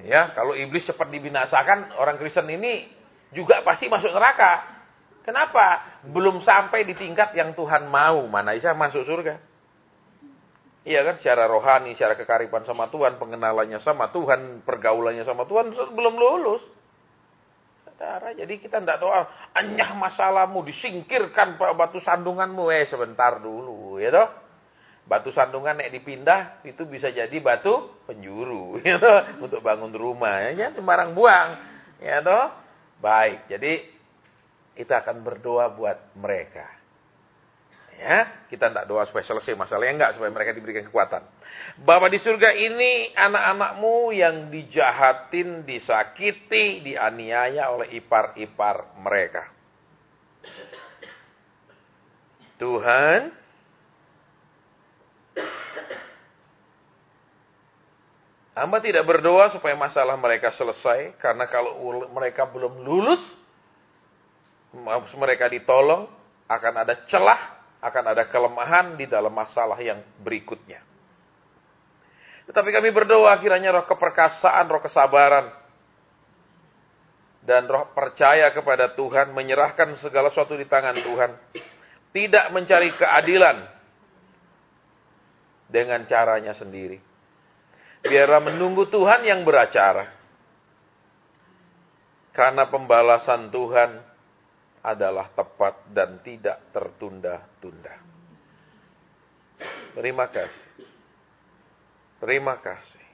Ya, kalau iblis cepat dibinasakan, orang Kristen ini juga pasti masuk neraka. Kenapa? Belum sampai di tingkat yang Tuhan mau, mana bisa masuk surga. Iya kan, secara rohani, secara kekariban sama Tuhan, pengenalannya sama Tuhan, pergaulannya sama Tuhan, belum lulus. Saudara, jadi kita tidak doa, anyah masalahmu, disingkirkan batu sandunganmu. Sebentar dulu, ya toh. Batu sandungan yang dipindah, itu bisa jadi batu penjuru, ya toh, untuk bangun rumah. Ya, sembarang buang, ya toh. Baik, jadi kita akan berdoa buat mereka. Ya, kita tidak doa supaya selesai masalahnya, enggak, supaya mereka diberikan kekuatan. Bapa di surga, ini anak-anakmu yang dijahatin, disakiti, dianiaya oleh ipar-ipar mereka. Tuhan, hamba tidak berdoa supaya masalah mereka selesai, karena kalau mereka belum lulus, mereka ditolong, akan ada celah, akan ada kelemahan di dalam masalah yang berikutnya. Tetapi kami berdoa kiranya roh keperkasaan, roh kesabaran, dan roh percaya kepada Tuhan, menyerahkan segala sesuatu di tangan Tuhan. Tidak mencari keadilan dengan caranya sendiri. Biarlah menunggu Tuhan yang beracara. Karena pembalasan Tuhan adalah tepat dan tidak tertunda-tunda. Terima kasih. Terima kasih.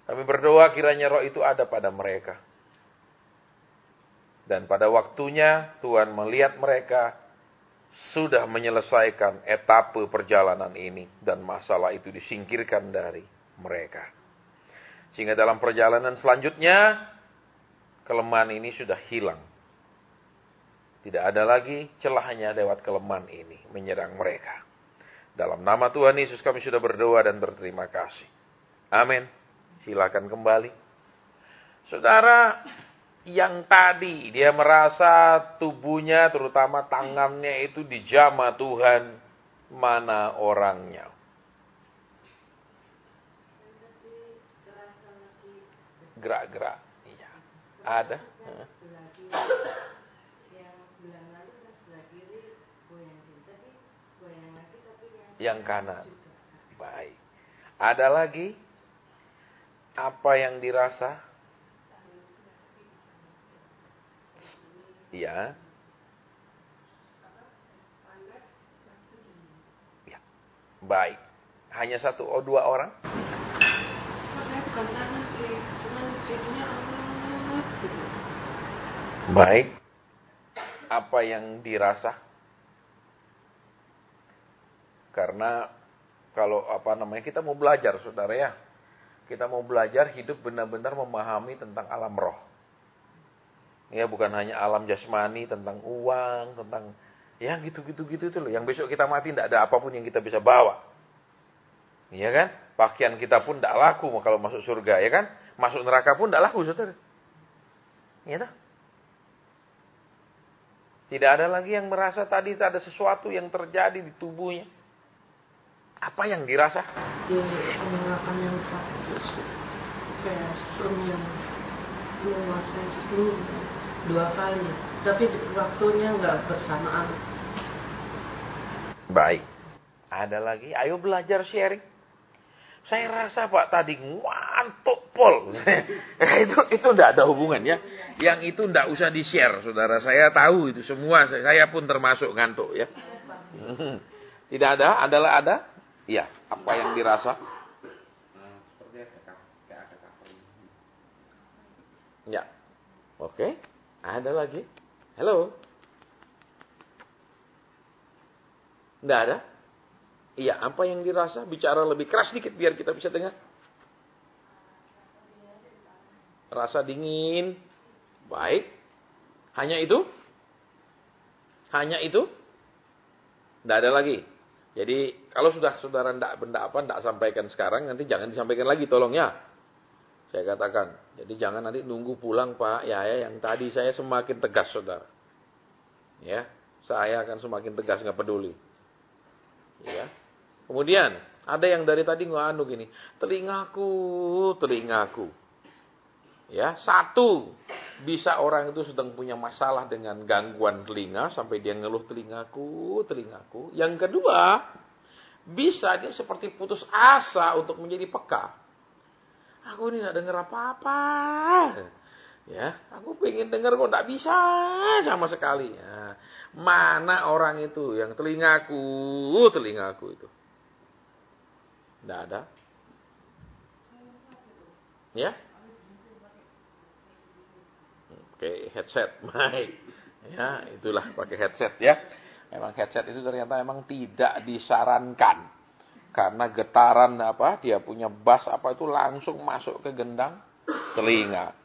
Kami berdoa kiranya roh itu ada pada mereka. Dan pada waktunya Tuhan melihat mereka sudah menyelesaikan etape perjalanan ini. Dan masalah itu disingkirkan dari mereka. Sehingga dalam perjalanan selanjutnya, kelemahan ini sudah hilang. Tidak ada lagi celahnya lewat kelemahan ini menyerang mereka. Dalam nama Tuhan Yesus kami sudah berdoa dan berterima kasih. Amin. Silakan kembali. Saudara, yang tadi dia merasa tubuhnya, terutama tangannya itu dijamah Tuhan, mana orangnya? Gerak-gerak. Iya. Ada. Yang kanan. Baik. Ada lagi? Apa yang dirasa? Ya. Ya. Baik. Hanya satu atau dua orang? Baik. Apa yang dirasa? Karena kalau kita mau belajar, saudara ya. Kita mau belajar hidup benar-benar memahami tentang alam roh. Ya, bukan hanya alam jasmani, tentang uang, tentang ya gitu-gitu itu loh. Yang besok kita mati tidak ada apapun yang kita bisa bawa. Iya kan? Pakaian kita pun tidak laku kalau masuk surga, ya kan? Masuk neraka pun tidak laku, saudara. Iya tak? Tidak ada lagi yang merasa tadi ada sesuatu yang terjadi di tubuhnya. Apa yang dirasa? Di penolakan yang status, kayak strum yang menguasai strum 2 kali, tapi waktunya nggak bersamaan. Baik. Ada lagi? Ayo belajar sharing. Saya rasa Pak tadi ngantuk pol. itu enggak ada hubungan ya. Yang itu enggak usah di-share, saudara. Saya tahu itu semua. Saya pun termasuk ngantuk ya. Tidak ada? Adalah ada? Iya. Apa yang dirasa? Ya. Oke. Ada lagi? Halo? Enggak ada? Iya, apa yang dirasa? Bicara lebih keras sedikit biar kita bisa dengar. Rasa dingin. Baik. Hanya itu? Hanya itu? Tidak ada lagi. Jadi kalau sudah saudara tidak sampaikan sekarang, nanti jangan disampaikan lagi tolong ya. Saya katakan. Jadi jangan nanti nunggu pulang Pak Yahya yang tadi saya semakin tegas saudara. Ya, saya akan semakin tegas nggak peduli. Ya. Kemudian ada yang dari tadi nganu gini, telingaku. Ya, satu, bisa orang itu sedang punya masalah dengan gangguan telinga sampai dia ngeluh telingaku. Yang kedua, bisa dia seperti putus asa untuk menjadi peka. Aku ini tidak dengar apa-apa. Ya, aku pengen dengar kok tidak bisa sama sekali. Ya, mana orang itu yang telingaku itu? Tidak ada. Ya. Pakai headset, baik. Ya, itulah pakai headset ya. Memang headset itu ternyata memang tidak disarankan. Karena getaran dia punya bass itu langsung masuk ke gendang telinga.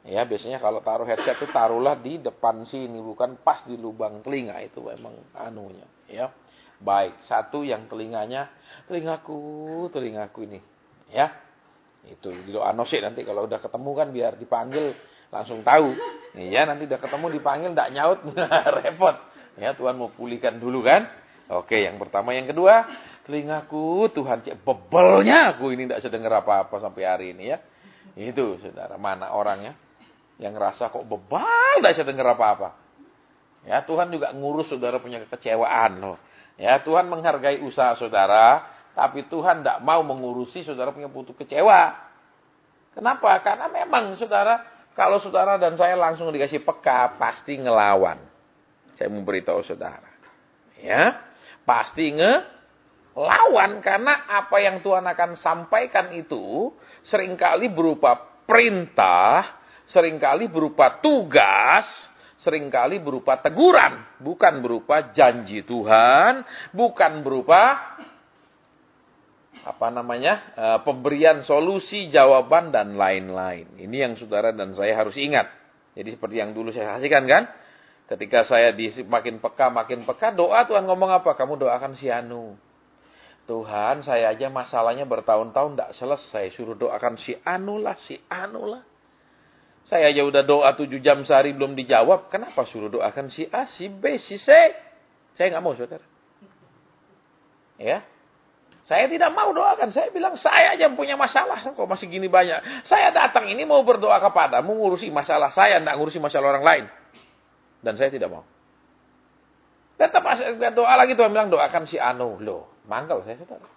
Ya, biasanya kalau taruh headset itu taruhlah di depan sini, bukan pas di lubang telinga, itu memang anunya, ya. Baik, satu yang telingaku ini, ya. Itu di doa nosik nanti kalau udah ketemu kan biar dipanggil langsung tahu. Ya, nanti udah ketemu dipanggil enggak nyaut repot. Ya, Tuhan mau pulihkan dulu kan? Oke, yang pertama, yang kedua, telingaku Tuhan, bebelnya aku ini enggak sedengar apa-apa sampai hari ini ya. Itu saudara, mana orangnya yang ngerasa kok bebal enggak sedengar apa-apa. Ya, Tuhan juga ngurus saudara punya kekecewaan loh. Ya, Tuhan menghargai usaha saudara, tapi Tuhan enggak mau mengurusi saudara punya putus kecewa. Kenapa? Karena memang saudara, kalau saudara dan saya langsung dikasih peka, pasti ngelawan. Saya memberitahu saudara. Ya, pasti ngelawan karena apa yang Tuhan akan sampaikan itu seringkali berupa perintah, seringkali berupa tugas, seringkali berupa teguran, bukan berupa janji Tuhan, bukan berupa pemberian solusi, jawaban, dan lain-lain. Ini yang saudara dan saya harus ingat. Jadi seperti yang dulu saya saksikan kan. Ketika saya makin peka, doa Tuhan ngomong apa? Kamu doakan si Anu. Tuhan, saya aja masalahnya bertahun-tahun tidak selesai. Suruh doakan si Anu lah. Saya aja udah doa 7 jam sehari belum dijawab. Kenapa suruh doakan si A, si B, si C? Saya nggak mau saudara. Ya. Saya tidak mau doakan. Saya bilang, saya aja punya masalah. Kok masih gini banyak. Saya datang ini mau berdoa kepadamu, ngurusi masalah saya, tidak ngurusi masalah orang lain. Dan saya tidak mau. Tetap doa lagi Tuhan bilang, doakan si Anu. Loh, mangkel saya saudara.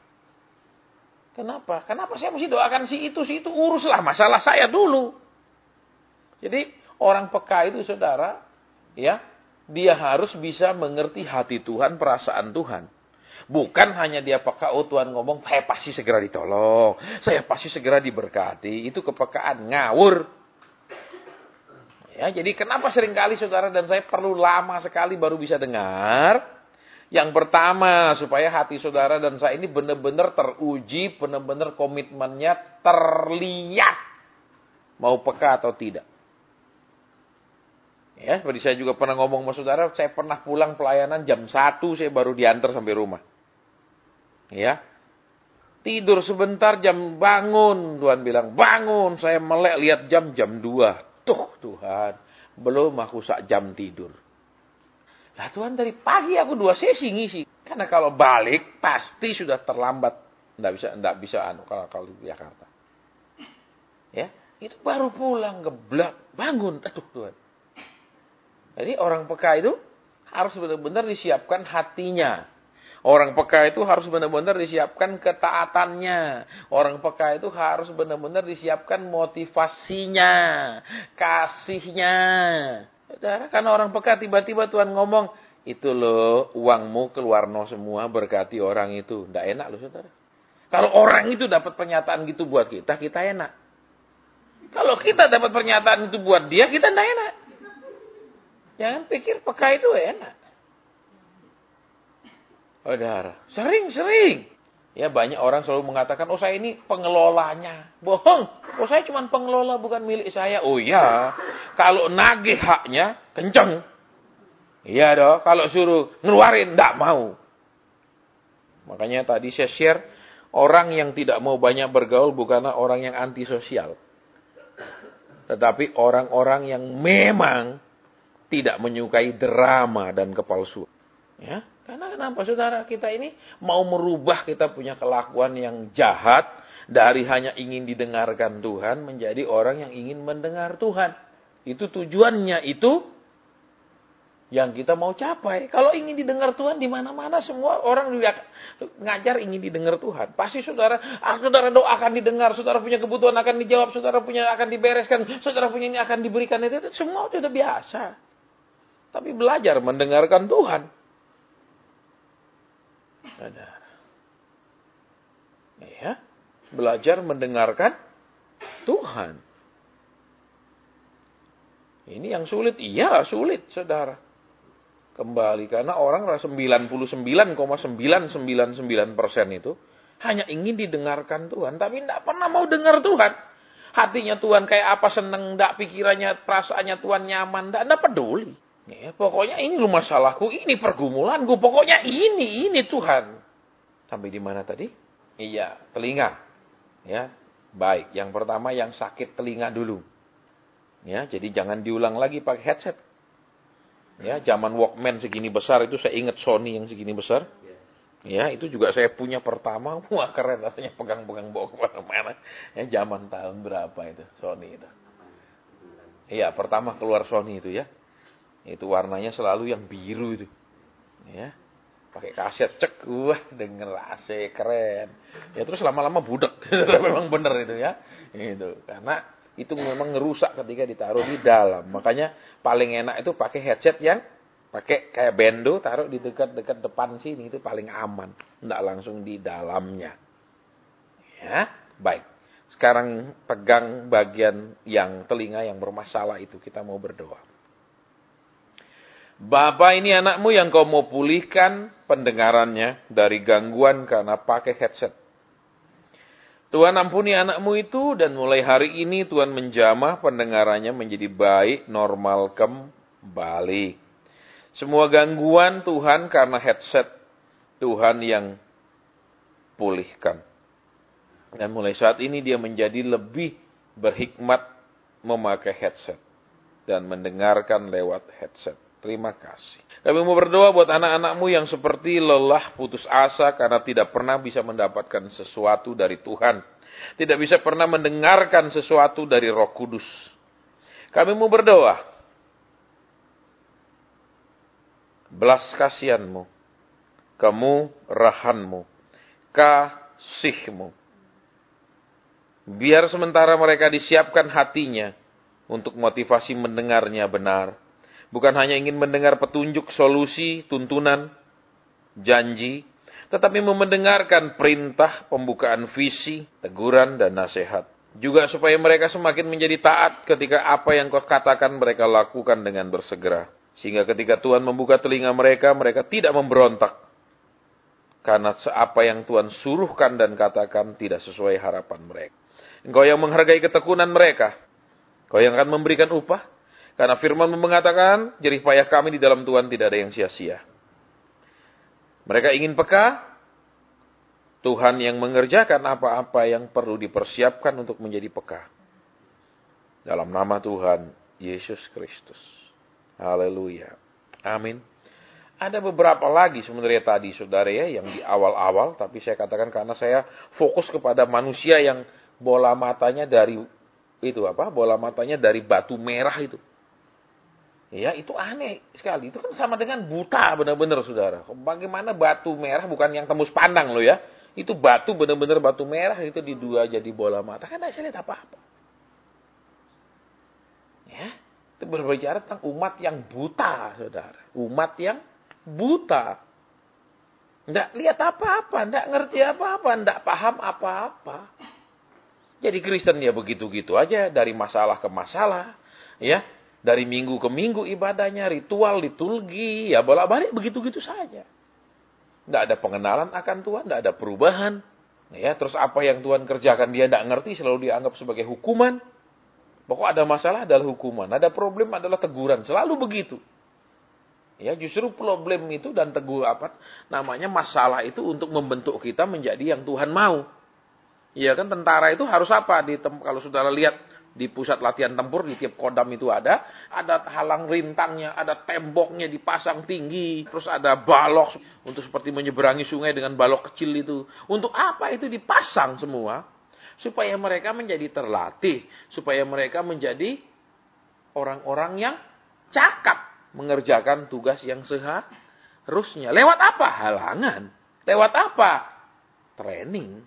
Kenapa? Kenapa saya mesti doakan si itu? Uruslah masalah saya dulu. Jadi, orang peka itu saudara, ya, dia harus bisa mengerti hati Tuhan, perasaan Tuhan. Bukan hanya dia peka, oh Tuhan ngomong, saya pasti segera ditolong. Saya pasti segera diberkati. Itu kepekaan ngawur. Ya, jadi kenapa seringkali saudara dan saya perlu lama sekali baru bisa dengar? Yang pertama, supaya hati saudara dan saya ini benar-benar teruji, benar-benar komitmennya terlihat. Mau peka atau tidak. Ya, seperti saya juga pernah ngomong sama saudara, saya pernah pulang pelayanan jam 1, saya baru diantar sampai rumah. Ya. Tidur sebentar bangun, Tuhan bilang, bangun, saya melek lihat jam 2. Tuh Tuhan, belum aku jam tidur. Lah Tuhan dari pagi aku 2 sesi ngisi. Karena kalau balik pasti sudah terlambat. Nggak bisa kalau di Jakarta. Ya, itu baru pulang geblak, bangun, aduh Tuhan. Jadi orang peka itu harus benar-benar disiapkan hatinya. Orang peka itu harus benar-benar disiapkan ketaatannya. Orang peka itu harus benar-benar disiapkan motivasinya, kasihnya. Saudara, karena orang peka tiba-tiba Tuhan ngomong, itu loh uangmu keluar semua berkati orang itu. Nggak enak loh saudara. Kalau orang itu dapat pernyataan gitu buat kita enak. Kalau kita dapat pernyataan itu buat dia, kita nggak enak. Jangan pikir peka itu enak. Saudara, sering. Ya banyak orang selalu mengatakan, oh saya ini pengelolanya. Bohong. Oh saya cuma pengelola, bukan milik saya. Oh iya, kalau nagih haknya, kenceng. Iya dong, kalau suruh ngeluarin, enggak mau. Makanya tadi saya share, orang yang tidak mau banyak bergaul bukanlah orang yang antisosial. Tetapi orang-orang yang memang tidak menyukai drama dan kepalsuan. Ya, karena kenapa saudara, kita ini mau merubah kita punya kelakuan yang jahat dari hanya ingin didengarkan Tuhan menjadi orang yang ingin mendengar Tuhan. Itu tujuannya, itu yang kita mau capai. Kalau ingin didengar Tuhan di mana-mana semua orang ngajar ingin didengar Tuhan. Pasti saudara doa akan didengar, saudara punya kebutuhan akan dijawab, saudara punya akan dibereskan, saudara punya ini akan diberikan, itu semua sudah biasa. Tapi belajar mendengarkan Tuhan. Ya, belajar mendengarkan Tuhan. Ini yang sulit, iya sulit saudara. Kembali, karena orang 99,999% itu hanya ingin didengarkan Tuhan, tapi tidak pernah mau dengar Tuhan. Hatinya Tuhan kayak apa, seneng, tidak, pikirannya, perasaannya Tuhan nyaman, tidak peduli. Ya, pokoknya ini lu masalahku, ini pergumulanku, pokoknya ini Tuhan. Sampai di mana tadi? Iya, telinga. Ya, baik. Yang pertama yang sakit telinga dulu. Ya, jadi jangan diulang lagi pakai headset. Ya, zaman Walkman segini besar itu saya ingat Sony yang segini besar. Ya, itu juga saya punya pertama. Wah, keren rasanya pegang-pegang bawa kemana-mana. Ya, zaman tahun berapa itu Sony itu? Iya, pertama keluar Sony itu ya. Itu warnanya selalu yang biru itu. Ya. Pakai kaset cek, wah denger AC keren. Ya terus lama-lama budak. Memang benar itu ya. Itu karena itu memang ngerusak ketika ditaruh di dalam. Makanya paling enak itu pakai headset yang pakai kayak bendo, taruh di dekat-dekat depan sini, itu paling aman. Enggak langsung di dalamnya. Ya, baik. Sekarang pegang bagian yang telinga yang bermasalah itu, kita mau berdoa. Bapa, ini anakmu yang kau mau pulihkan pendengarannya dari gangguan karena pakai headset. Tuhan ampuni anakmu itu dan mulai hari ini Tuhan menjamah pendengarannya menjadi baik, normal kembali. Semua gangguan Tuhan karena headset, Tuhan yang pulihkan. Dan mulai saat ini dia menjadi lebih berhikmat memakai headset dan mendengarkan lewat headset. Terima kasih. Kami mau berdoa buat anak-anakmu yang seperti lelah, putus asa karena tidak pernah bisa mendapatkan sesuatu dari Tuhan. Tidak bisa pernah mendengarkan sesuatu dari Roh Kudus. Kami mau berdoa. Belas kasihan-Mu, kemurahan-Mu, kasih-Mu. Biar sementara mereka disiapkan hatinya untuk motivasi mendengarnya benar. Bukan hanya ingin mendengar petunjuk, solusi, tuntunan, janji, tetapi mendengarkan perintah, pembukaan visi, teguran, dan nasihat. Juga supaya mereka semakin menjadi taat ketika apa yang kau katakan mereka lakukan dengan bersegera. Sehingga ketika Tuhan membuka telinga mereka, mereka tidak memberontak. Karena apa yang Tuhan suruhkan dan katakan tidak sesuai harapan mereka. Engkau yang menghargai ketekunan mereka. Engkau yang akan memberikan upah. Karena firman mengatakan, jerih payah kami di dalam Tuhan tidak ada yang sia-sia. Mereka ingin peka, Tuhan yang mengerjakan apa-apa yang perlu dipersiapkan untuk menjadi peka. Dalam nama Tuhan Yesus Kristus. Haleluya. Amin. Ada beberapa lagi sebenarnya tadi saudara ya, yang di awal-awal, tapi saya katakan karena saya fokus kepada manusia yang bola matanya dari batu merah itu. Ya, itu aneh sekali. Itu kan sama dengan buta benar-benar saudara. Bagaimana batu merah, bukan yang tembus pandang loh ya. Itu batu benar-benar batu merah itu didua jadi bola mata. Kan tidak bisa lihat apa-apa. Ya, itu berbicara tentang umat yang buta saudara. Umat yang buta. Tidak lihat apa-apa, tidak ngerti apa-apa, tidak paham apa-apa. Jadi Kristen ya begitu-gitu aja, dari masalah ke masalah. Ya. Dari minggu ke minggu ibadahnya, ritual, liturgi, ya bolak-balik begitu-gitu saja. Tidak ada pengenalan akan Tuhan, tidak ada perubahan. Ya, terus apa yang Tuhan kerjakan dia tidak ngerti, selalu dianggap sebagai hukuman. Pokok ada masalah adalah hukuman, ada problem adalah teguran, selalu begitu. Ya, justru problem itu dan masalah itu untuk membentuk kita menjadi yang Tuhan mau. Ya kan, tentara itu harus apa? Kalau saudara lihat di pusat latihan tempur, di tiap kodam itu ada halang rintangnya, ada temboknya dipasang tinggi, terus ada balok untuk seperti menyeberangi sungai dengan balok kecil itu. Untuk apa itu dipasang semua? Supaya mereka menjadi terlatih, supaya mereka menjadi orang-orang yang cakap mengerjakan tugas yang seharusnya. Lewat apa? Halangan. Lewat apa? Training.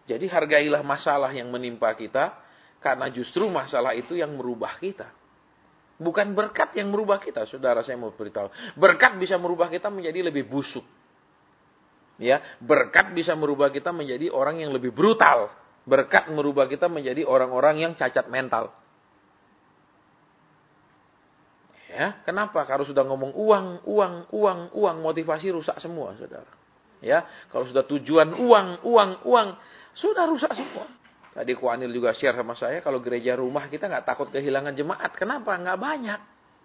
Jadi hargailah masalah yang menimpa kita, karena justru masalah itu yang merubah kita. Bukan berkat yang merubah kita, saudara, saya mau beritahu. Berkat bisa merubah kita menjadi lebih busuk. Ya, berkat bisa merubah kita menjadi orang yang lebih brutal. Berkat merubah kita menjadi orang-orang yang cacat mental. Ya, kenapa? Kalau sudah ngomong uang, motivasi rusak semua, saudara. Ya, kalau sudah tujuan uang, sudah rusak semua. Tadi Ko Anil juga share sama saya, kalau gereja rumah kita nggak takut kehilangan jemaat. Kenapa? Nggak banyak.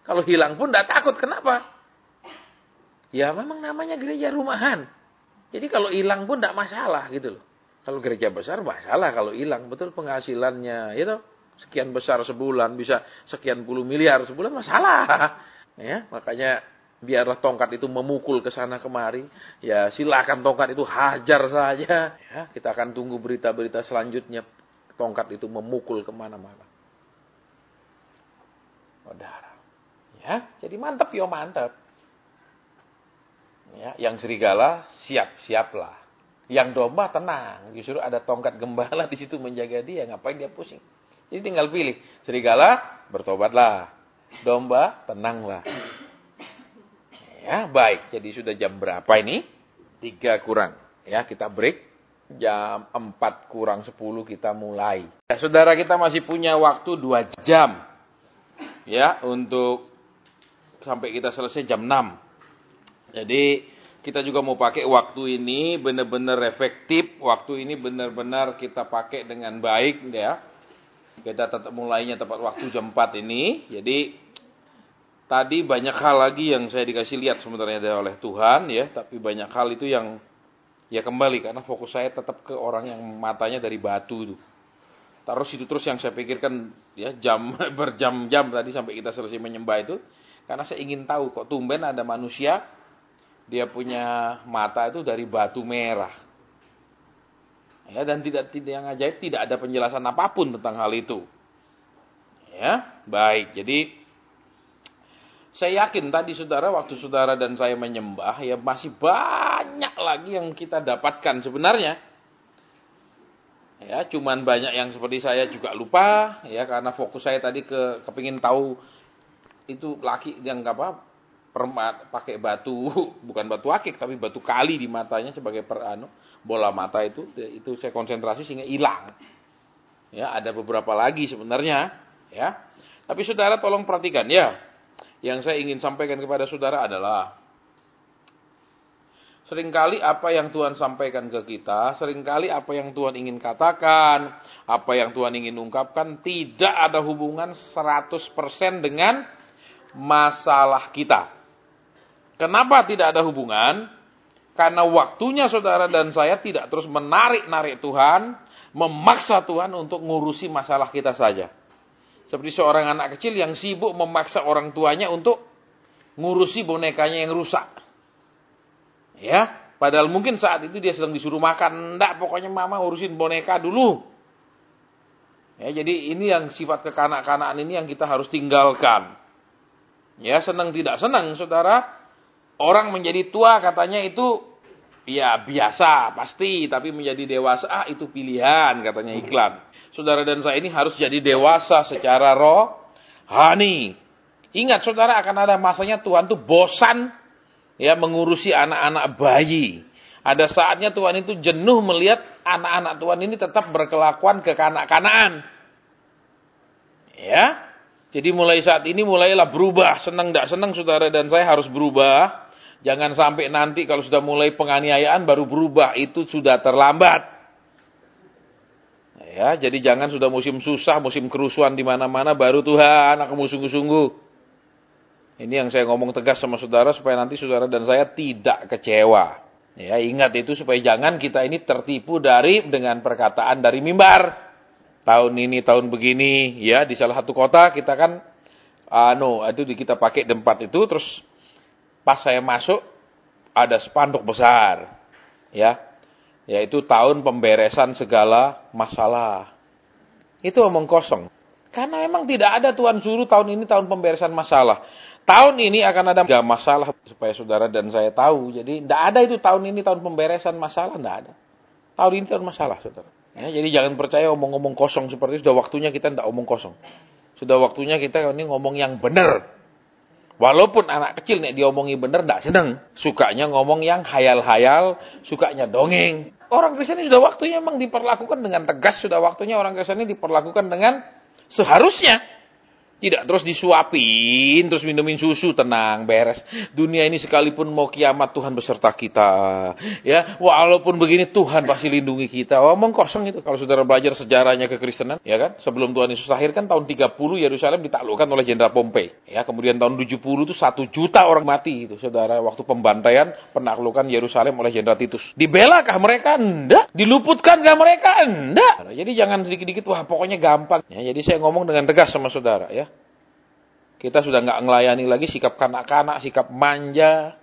Kalau hilang pun nggak takut. Kenapa? Ya memang namanya gereja rumahan. Jadi kalau hilang pun nggak masalah gitu loh. Kalau gereja besar masalah kalau hilang. Betul, penghasilannya, gitu. Sekian besar sebulan, bisa sekian puluh miliar sebulan, masalah. Ya, makanya biarlah tongkat itu memukul ke sana kemari. Ya, silakan tongkat itu hajar saja. Ya, kita akan tunggu berita-berita selanjutnya. Tongkat itu memukul kemana-mana. Saudara. Ya, jadi mantap yo mantap. Ya, yang serigala siap-siaplah. Yang domba tenang. Justru ada tongkat gembala di situ menjaga dia. Ngapain dia pusing? Jadi tinggal pilih. Serigala, bertobatlah. Domba, tenanglah. Ya, baik. Jadi sudah jam berapa ini? 3 kurang. Ya, kita break. Jam 4 kurang 10 kita mulai. Ya, saudara, kita masih punya waktu 2 jam. Ya, untuk sampai kita selesai jam 6. Jadi, kita juga mau pakai waktu ini benar-benar efektif. Waktu ini benar-benar kita pakai dengan baik, ya. Kita tetap mulainya tepat waktu jam 4 ini. Jadi tadi banyak hal lagi yang saya dikasih lihat sebenarnya oleh Tuhan, ya. Tapi banyak hal itu yang ya kembali karena fokus saya tetap ke orang yang matanya dari batu itu. Terus yang saya pikirkan ya berjam-jam tadi sampai kita selesai menyembah itu. Karena saya ingin tahu kok tumben ada manusia dia punya mata itu dari batu merah. Ya, dan tidak yang ajaib, tidak ada penjelasan apapun tentang hal itu. Ya, baik. Jadi saya yakin tadi saudara, waktu saudara dan saya menyembah, ya masih banyak lagi yang kita dapatkan sebenarnya. Ya, cuman banyak yang seperti saya juga lupa, ya karena fokus saya tadi kepingin tahu itu laki yang pakai batu, bukan batu akik tapi batu kali di matanya sebagai bola mata itu saya konsentrasi sehingga hilang. Ya, ada beberapa lagi sebenarnya, ya. Tapi saudara tolong perhatikan ya. Yang saya ingin sampaikan kepada saudara adalah seringkali apa yang Tuhan sampaikan ke kita, seringkali apa yang Tuhan ingin katakan, apa yang Tuhan ingin ungkapkan tidak ada hubungan 100% dengan masalah kita. Kenapa tidak ada hubungan? Karena waktunya saudara dan saya tidak terus menarik-narik Tuhan, memaksa Tuhan untuk ngurusi masalah kita saja. Seperti seorang anak kecil yang sibuk memaksa orang tuanya untuk ngurusi bonekanya yang rusak. Ya, padahal mungkin saat itu dia sedang disuruh makan. Enggak, pokoknya mama urusin boneka dulu. Ya, jadi ini yang sifat kekanak-kanakan ini yang kita harus tinggalkan. Ya, senang tidak senang saudara. Orang menjadi tua katanya itu ya biasa pasti, tapi menjadi dewasa itu pilihan katanya iklan. Saudara dan saya ini harus jadi dewasa secara rohani. Ingat saudara, akan ada masanya Tuhan tuh bosan ya mengurusi anak-anak bayi. Ada saatnya Tuhan itu jenuh melihat anak-anak Tuhan ini tetap berkelakuan kekanak-kanakan. Ya. Jadi mulai saat ini mulailah berubah. Senang tidak senang saudara dan saya harus berubah. Jangan sampai nanti kalau sudah mulai penganiayaan baru berubah, itu sudah terlambat. Ya, jadi jangan sudah musim susah, musim kerusuhan di mana-mana baru Tuhan aku mau sungguh-sungguh. Ini yang saya ngomong tegas sama saudara supaya nanti saudara dan saya tidak kecewa. Ya, ingat itu supaya jangan kita ini tertipu dengan perkataan dari mimbar. Tahun ini, tahun begini, ya di salah satu kota kita kan, itu kita pakai tempat itu, terus pas saya masuk ada spanduk besar, ya, yaitu tahun pemberesan segala masalah. Itu omong kosong. Karena memang tidak ada Tuhan suruh tahun ini tahun pemberesan masalah. Tahun ini akan ada 3 masalah supaya saudara dan saya tahu. Jadi tidak ada itu tahun ini tahun pemberesan masalah, tidak ada. Tahun ini tahun masalah, saudara. Ya, jadi jangan percaya omong-omong kosong seperti itu. Sudah waktunya kita tidak omong kosong. Sudah waktunya kita ini ngomong yang benar. Walaupun anak kecil nih diomongi benar tidak senang. Sukanya ngomong yang hayal-hayal, sukanya dongeng. Orang Kristen ini sudah waktunya memang diperlakukan dengan tegas. Sudah waktunya orang Kristen ini diperlakukan dengan seharusnya. Tidak terus disuapin, terus minumin susu, tenang, beres. Dunia ini sekalipun mau kiamat, Tuhan beserta kita. Ya, walaupun begini Tuhan pasti lindungi kita. Omong kosong itu. Kalau saudara belajar sejarahnya kekristenan, ya kan? Sebelum Tuhan Yesus lahir kan tahun 30 Yerusalem ditaklukkan oleh Jenderal Pompei. Ya, kemudian tahun 70 itu 1 juta orang mati itu, saudara, waktu pembantaian penaklukan Yerusalem oleh Jenderal Titus. Dibelakah mereka? Enggak. Diluputkankah mereka? Enggak. Jadi jangan sedikit-sedikit wah pokoknya gampang. Ya, jadi saya ngomong dengan tegas sama saudara, ya. Kita sudah nggak ngelayani lagi sikap kanak-kanak, sikap manja.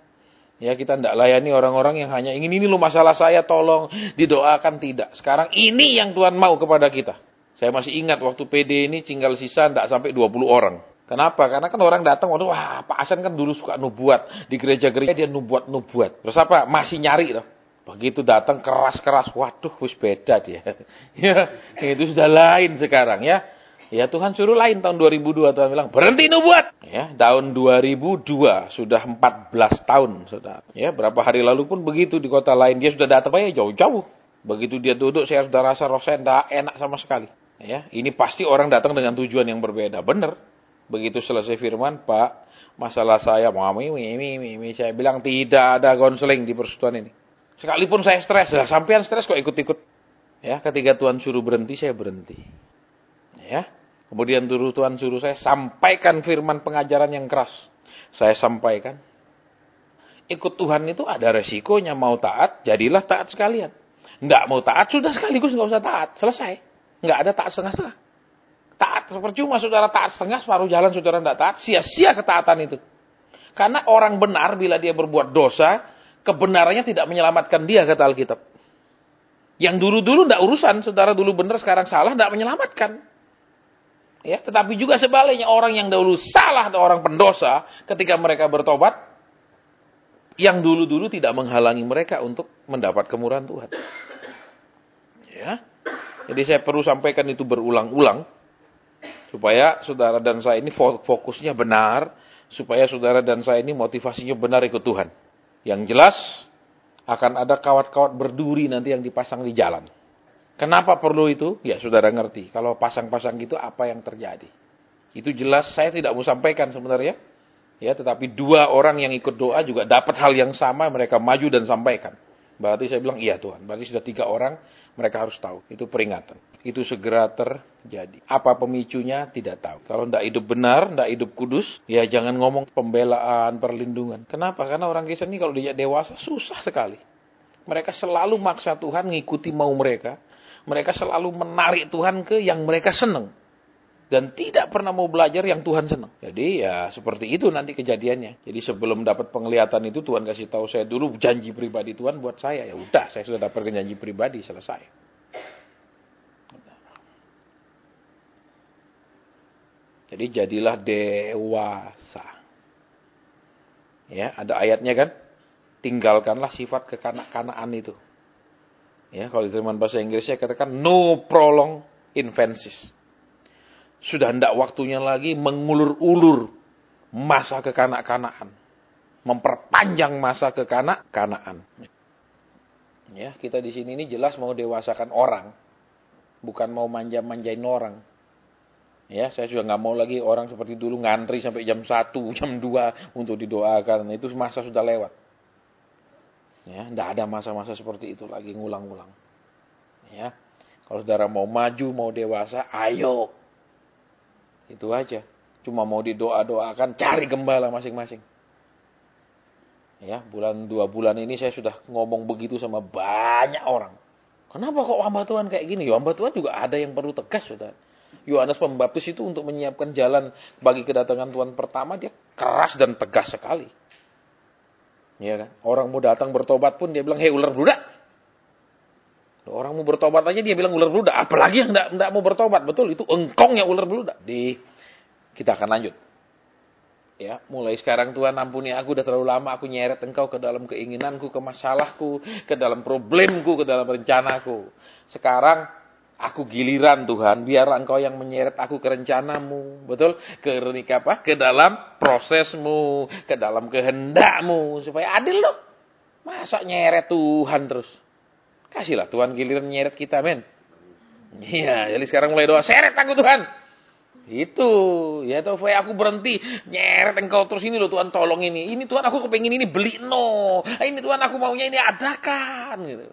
Ya, kita tidak layani orang-orang yang hanya ingin ini loh masalah saya, tolong didoakan, tidak. Sekarang ini yang Tuhan mau kepada kita. Saya masih ingat waktu PD ini tinggal sisa tidak sampai 20 orang. Kenapa? Karena kan orang datang, waduh, wah Pak Hasan kan dulu suka nubuat. Di gereja-gereja dia nubuat. Terus apa? Masih nyari loh. Begitu datang keras-keras, waduh, wis beda dia. Ya, itu sudah lain sekarang ya. Ya Tuhan suruh lain tahun 2002 Tuhan bilang berhenti nubuat. Ya, tahun 2002 sudah 14 tahun sudah. Ya, berapa hari lalu pun begitu di kota lain dia sudah datang ya jauh-jauh. Begitu dia duduk saya sudah rasa roh saya tidak enak sama sekali. Ya, ini pasti orang datang dengan tujuan yang berbeda. Benar. Begitu selesai firman, Pak, masalah saya saya bilang tidak ada konseling di persekutuan ini. Sekalipun saya stres, sampean stres kok ikut-ikut. Ya, ketika Tuhan suruh berhenti saya berhenti. Ya. Kemudian Tuhan suruh saya sampaikan firman pengajaran yang keras. Saya sampaikan. Ikut Tuhan itu ada resikonya. Mau taat, jadilah taat sekalian. Enggak mau taat, sudah sekaligus enggak usah taat. Selesai. Enggak ada taat setengah-setengah. Taat percuma saudara taat setengah, separuh jalan saudara enggak taat. Sia-sia ketaatan itu. Karena orang benar bila dia berbuat dosa, kebenarannya tidak menyelamatkan dia, kata Alkitab. Yang dulu-dulu enggak urusan, saudara dulu benar sekarang salah, enggak menyelamatkan. Ya, tetapi juga sebaliknya orang yang dahulu salah atau orang pendosa ketika mereka bertobat, yang dulu-dulu tidak menghalangi mereka untuk mendapat kemurahan Tuhan. Ya. Jadi saya perlu sampaikan itu berulang-ulang supaya saudara dan saya ini fokusnya benar, supaya saudara dan saya ini motivasinya benar ikut Tuhan. Yang jelas akan ada kawat-kawat berduri nanti yang dipasang di jalan. Kenapa perlu itu? Ya saudara ngerti. Kalau pasang-pasang gitu apa yang terjadi? Itu jelas saya tidak mau sampaikan sebenarnya. Ya, tetapi 2 orang yang ikut doa juga dapat hal yang sama. Mereka maju dan sampaikan. Berarti saya bilang iya Tuhan. Berarti sudah 3 orang mereka harus tahu. Itu peringatan. Itu segera terjadi. Apa pemicunya? Tidak tahu. Kalau tidak hidup benar, tidak hidup kudus, ya jangan ngomong pembelaan, perlindungan. Kenapa? Karena orang Kristen ini kalau dia dewasa susah sekali. Mereka selalu maksa Tuhan ngikuti mau mereka. Mereka selalu menarik Tuhan ke yang mereka senang. Dan tidak pernah mau belajar yang Tuhan senang. Jadi ya seperti itu nanti kejadiannya. Jadi sebelum dapat penglihatan itu Tuhan kasih tahu saya dulu janji pribadi Tuhan buat saya. Ya udah saya sudah dapat janji pribadi, selesai. Jadi jadilah dewasa. Ya, ada ayatnya kan? Tinggalkanlah sifat kekanak-kanakan itu. Ya, kalau di terjemahan bahasa Inggrisnya katakan no prolong infancies. Sudah hendak waktunya lagi mengulur-ulur masa kekanak-kanakan. Memperpanjang masa kekanak-kanakan. Ya, kita di sini ini jelas mau dewasakan orang. Bukan mau manja-manjain orang. Ya, saya sudah nggak mau lagi orang seperti dulu ngantri sampai jam 1, jam 2 untuk didoakan. Itu masa sudah lewat. Ya, tidak ada masa-masa seperti itu lagi ngulang-ngulang. Ya, kalau saudara mau maju, mau dewasa, ayo. Itu aja. Cuma mau didoa-doakan, cari gembala masing-masing. Ya, 2 bulan ini saya sudah ngomong begitu sama banyak orang. Kenapa kok hamba Tuhan kayak gini? Ya, hamba Tuhan juga ada yang perlu tegas, Saudara. Yohanes Pembaptis itu untuk menyiapkan jalan bagi kedatangan Tuhan pertama, dia keras dan tegas sekali. Ya kan? Orang mau datang bertobat pun dia bilang, "Hei ular bludak." Orang mau bertobat aja dia bilang ular bludak. Apalagi yang enggak mau bertobat. Betul, itu engkong yang ular bludak. Kita akan lanjut. Ya, mulai sekarang Tuhan ampuni aku, udah terlalu lama aku nyeret Engkau ke dalam keinginanku, ke masalahku, ke dalam problemku, ke dalam rencanaku. Sekarang aku giliran Tuhan, biarlah Engkau yang menyeret aku ke rencanamu, betul? Ke dalam prosesmu, ke dalam kehendakmu, supaya adil loh. Masa nyeret Tuhan terus? Kasihlah Tuhan giliran nyeret kita, men. Iya, jadi sekarang mulai doa, seret aku Tuhan. Itu, ya supaya aku berhenti nyeret Engkau terus, ini loh Tuhan tolong ini Tuhan aku kepengen ini beli ini Tuhan aku maunya ini adakan gitu.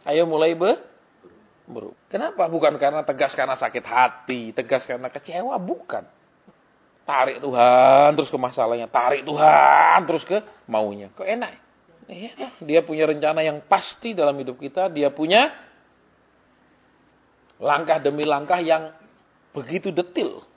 Ayo mulai berubah. Kenapa? Bukan karena tegas karena sakit hati, tegas karena kecewa, bukan. Tarik Tuhan terus ke masalahnya, tarik Tuhan terus ke maunya. Kok enak? Ya, dia punya rencana yang pasti dalam hidup kita, dia punya langkah demi langkah yang begitu detil.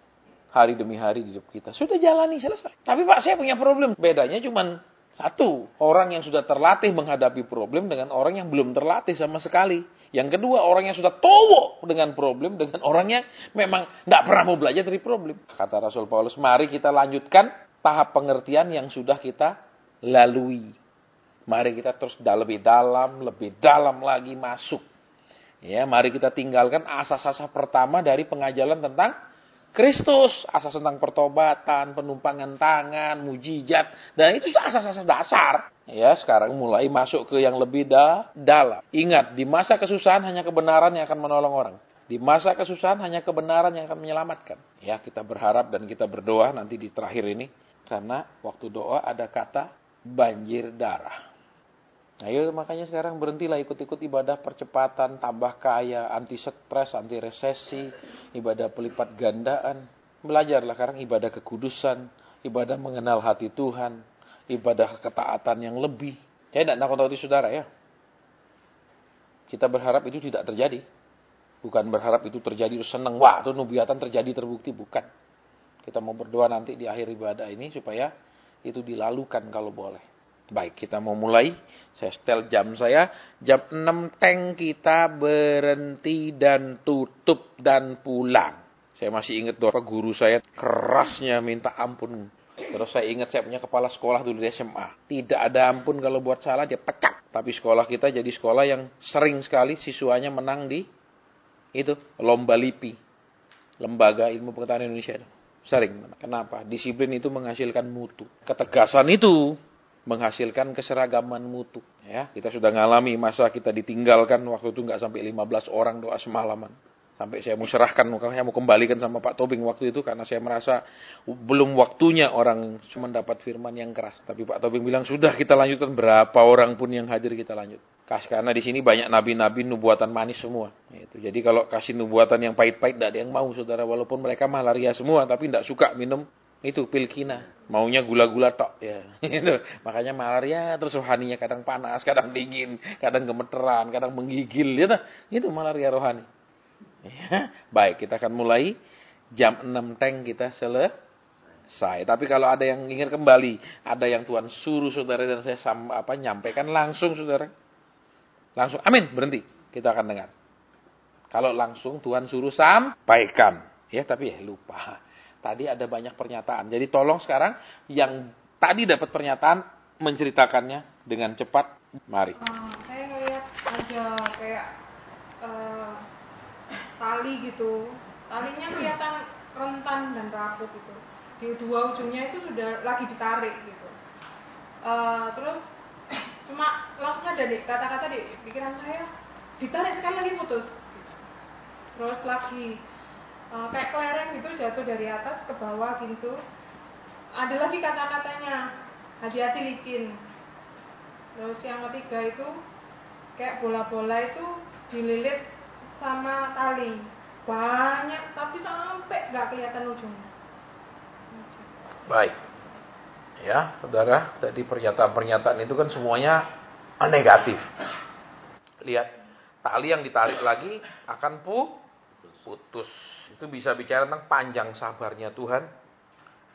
Hari demi hari di hidup kita. Sudah jalani, selesai. Tapi Pak, saya punya problem. Bedanya cuma satu. Orang yang sudah terlatih menghadapi problem dengan orang yang belum terlatih sama sekali. Yang kedua, orang yang sudah towo dengan problem dengan orang yang memang tidak pernah mau belajar dari problem. Kata Rasul Paulus, mari kita lanjutkan tahap pengertian yang sudah kita lalui. Mari kita terus lebih dalam lagi masuk. Ya, mari kita tinggalkan asas-asas pertama dari pengajaran tentang Kristus, asas tentang pertobatan, penumpangan tangan, mujizat, dan itu asas-asas dasar. Ya, sekarang mulai masuk ke yang lebih dalam. Ingat, di masa kesusahan hanya kebenaran yang akan menolong orang. Di masa kesusahan hanya kebenaran yang akan menyelamatkan. Ya, kita berharap dan kita berdoa nanti di terakhir ini, karena waktu doa ada kata banjir darah. Ayo makanya sekarang berhentilah ikut-ikut ibadah percepatan, tambah kaya, anti stres, anti resesi, ibadah pelipat gandaan. Belajarlah sekarang ibadah kekudusan, ibadah mengenal hati Tuhan, ibadah ketaatan yang lebih. Saya tidak nakut-nakuti saudara ya. Kita berharap itu tidak terjadi. Bukan berharap itu terjadi terus senang, wah itu nubuatan terjadi terbukti, bukan. Kita mau berdoa nanti di akhir ibadah ini supaya itu dilalukan kalau boleh. Baik, kita mau mulai. Saya setel jam saya. Jam 6 teng kita berhenti dan tutup dan pulang. Saya masih ingat doa guru saya kerasnya minta ampun. Terus saya ingat saya punya kepala sekolah dulu di SMA. Tidak ada ampun kalau buat salah dia pecah. Tapi sekolah kita jadi sekolah yang sering sekali siswanya menang di itu lomba LIPI. Lembaga Ilmu Pengetahuan Indonesia itu. Sering. Kenapa? Disiplin itu menghasilkan mutu. Ketegasan itu menghasilkan keseragaman mutu. Ya, kita sudah ngalami masa kita ditinggalkan waktu itu nggak sampai 15 orang doa semalaman. Sampai saya mau serahkan, saya mau kembalikan sama Pak Tobing waktu itu karena saya merasa belum waktunya orang cuma dapat firman yang keras. Tapi Pak Tobing bilang sudah kita lanjutkan, berapa orang pun yang hadir kita lanjut. Karena di sini banyak nabi-nabi nubuatan manis semua. Gitu. Jadi kalau kasih nubuatan yang pahit-pahit tidak ada yang mau saudara, walaupun mereka malaria semua tapi tidak suka minum itu pil kina, maunya gula-gula tok ya. Itu makanya malaria terus rohaninya kadang panas, kadang dingin, kadang gemeteran, kadang menggigil ya. Itu malaria rohani. Ya. Baik, kita akan mulai jam 6 teng kita selesai. Tapi kalau ada yang ingin kembali, ada yang Tuhan suruh saudara dan saya nyampaikan langsung saudara. Langsung amin, berhenti. Kita akan dengar. Kalau langsung Tuhan suruh sampaikan. Ya, tapi lupa. Tadi ada banyak pernyataan. Jadi tolong sekarang yang tadi dapat pernyataan menceritakannya dengan cepat. Mari. Saya ngeliat ada kayak tali gitu. Talinya kelihatan rentan dan rapuh gitu. Di dua ujungnya itu sudah lagi ditarik gitu. Terus cuma langsung ada kata-kata di pikiran saya, ditarik sekali lagi putus. Terus lagi kayak kelereng gitu jatuh dari atas ke bawah gitu. Ada lagi kata-katanya, hati-hati licin. Terus yang ketiga itu kayak bola-bola itu dililit sama tali banyak tapi sampai nggak kelihatan ujungnya. Baik. Ya, saudara, tadi pernyataan-pernyataan itu kan semuanya negatif. Lihat, tali yang ditarik lagi akan putus. Itu bisa bicara tentang panjang sabarnya Tuhan.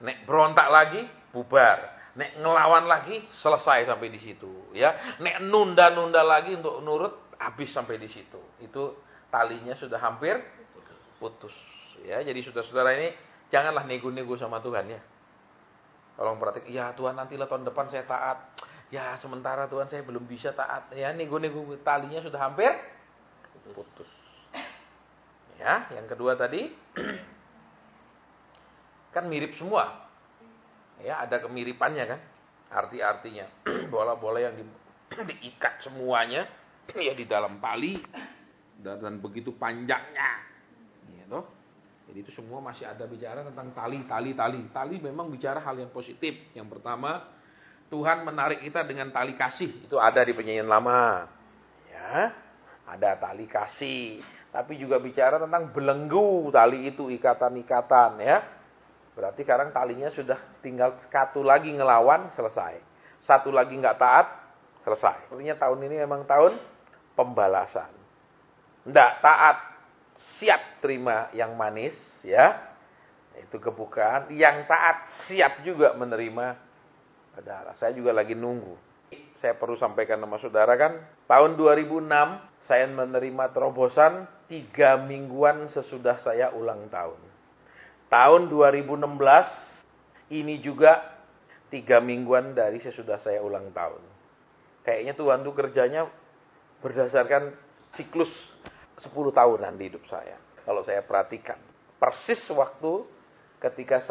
Nek berontak lagi, bubar. Nek ngelawan lagi, selesai sampai di situ. Ya, nek nunda-nunda lagi untuk nurut, habis sampai di situ. Itu talinya sudah hampir putus. Ya, jadi saudara-saudara ini janganlah nego-nego sama Tuhan ya. Tolong perhatikan, ya Tuhan nantilah tahun depan saya taat. Ya sementara Tuhan saya belum bisa taat. Ya nego-nego talinya sudah hampir putus. Ya, yang kedua tadi kan mirip semua. Ya, ada kemiripannya kan. Arti-artinya bola-bola yang diikat semuanya ya di dalam tali dan begitu panjangnya. Gitu. Jadi itu semua masih ada bicara tentang tali. Tali memang bicara hal yang positif. Yang pertama, Tuhan menarik kita dengan tali kasih. Itu ada di penyanyian lama. Ya, ada tali kasih. Tapi juga bicara tentang belenggu tali itu, ikatan-ikatan ya. Berarti sekarang talinya sudah tinggal satu lagi ngelawan, selesai. Satu lagi nggak taat, selesai. Artinya tahun ini memang tahun pembalasan. Nggak taat, siap terima yang manis, ya. Itu kebukaan. Yang taat, siap juga menerima. Saudara, saya juga lagi nunggu. Saya perlu sampaikan sama saudara kan, tahun 2006, saya menerima terobosan 3 mingguan sesudah saya ulang tahun. Tahun 2016, ini juga 3 mingguan dari sesudah saya ulang tahun. Kayaknya Tuhan tuh kerjanya berdasarkan siklus 10 tahunan di hidup saya. Kalau saya perhatikan. Persis waktu ketika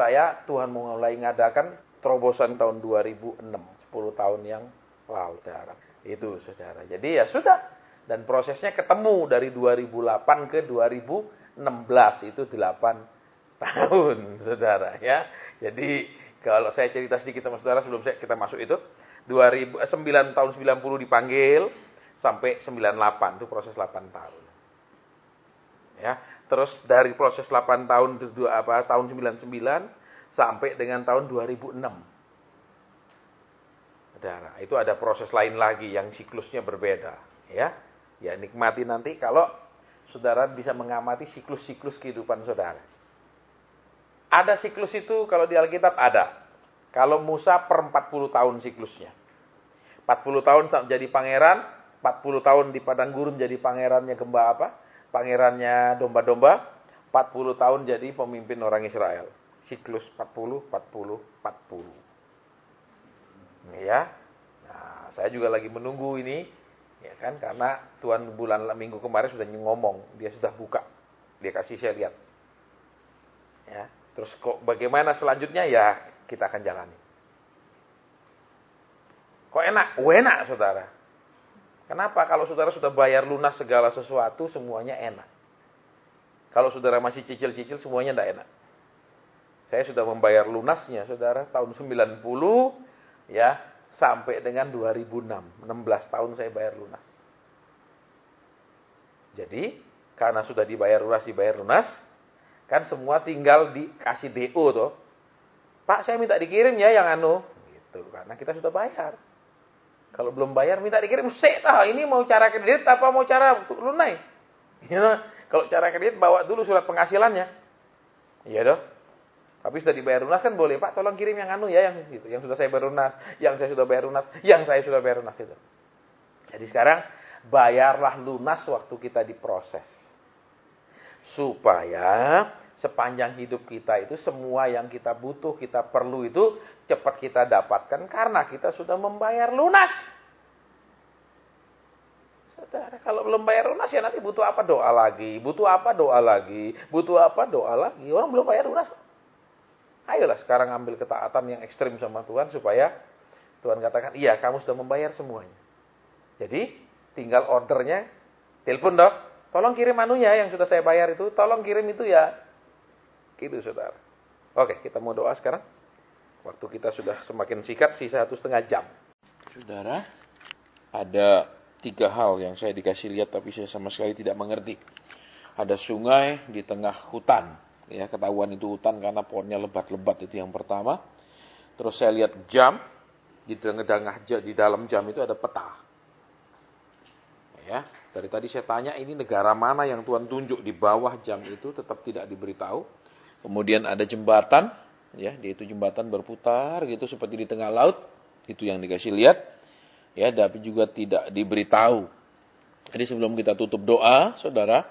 Tuhan mulai ngadakan terobosan tahun 2006. 10 tahun yang lalu, saudara. Itu, saudara. Jadi ya sudah. Dan prosesnya ketemu dari 2008 ke 2016. Itu 8 tahun, saudara. Ya. Jadi kalau saya cerita sedikit sama saudara sebelum kita masuk itu. 9 tahun 90 dipanggil. Sampai 98. Itu proses 8 tahun. Ya, terus dari proses 8 tahun tahun 99 sampai dengan tahun 2006. Saudara, itu ada proses lain lagi yang siklusnya berbeda, ya. Ya, nikmati nanti kalau saudara bisa mengamati siklus-siklus kehidupan saudara. Ada siklus itu kalau di Alkitab ada. Kalau Musa per 40 tahun siklusnya. 40 tahun jadi pangeran, 40 tahun di padang gurun jadi pangerannya pangerannya domba-domba, 40 tahun jadi pemimpin orang Israel. Siklus 40, 40, 40. Ya. Nah, saya juga lagi menunggu ini, ya kan, karena Tuhan minggu kemarin sudah ngomong, dia sudah buka. Dia kasih saya lihat. Ya. Terus kok bagaimana selanjutnya ya kita akan jalani. Kok enak? Enak, saudara. Kenapa? Kalau saudara sudah bayar lunas segala sesuatu, semuanya enak. Kalau saudara masih cicil-cicil, semuanya tidak enak. Saya sudah membayar lunasnya, saudara, tahun 90, ya, sampai dengan 2006. 16 tahun saya bayar lunas. Jadi, karena sudah dibayar lunas, kan semua tinggal dikasih DO, toh. Pak, saya minta dikirim ya yang gitu, karena kita sudah bayar. Kalau belum bayar minta dikirim, ini mau cara kredit apa mau cara lunai? Ya, kalau cara kredit bawa dulu surat penghasilannya. Iya dong. Tapi sudah dibayar lunas kan boleh, Pak, tolong kirim yang ya yang gitu, yang sudah saya bayar lunas, yang saya sudah bayar lunas, yang saya sudah bayar lunas itu. Jadi sekarang bayarlah lunas waktu kita diproses. Supaya sepanjang hidup kita itu semua yang kita butuh, kita perlu itu cepat kita dapatkan karena kita sudah membayar lunas. Saudara, kalau belum bayar lunas ya nanti butuh apa doa lagi, butuh apa doa lagi, butuh apa doa lagi. Orang belum bayar lunas. Ayolah sekarang ambil ketaatan yang ekstrim sama Tuhan supaya Tuhan katakan, iya kamu sudah membayar semuanya. Jadi tinggal ordernya, telepon dok, tolong kirim yang sudah saya bayar itu, tolong kirim itu ya. Gitu saudara. Oke, kita mau doa sekarang. Waktu kita sudah semakin singkat, sisa 1,5 jam. Saudara, ada 3 hal yang saya dikasih lihat tapi saya sama sekali tidak mengerti. Ada sungai di tengah hutan. Ya, ketahuan itu hutan karena pohonnya lebat-lebat, itu yang pertama. Terus saya lihat jam, di dalam jam itu ada peta. Ya, dari tadi saya tanya ini negara mana yang Tuhan tunjuk di bawah jam itu, tetap tidak diberitahu. Kemudian ada jembatan, ya, yaitu jembatan berputar gitu seperti di tengah laut, itu yang dikasih lihat. Ya, tapi juga tidak diberitahu. Jadi sebelum kita tutup doa, saudara,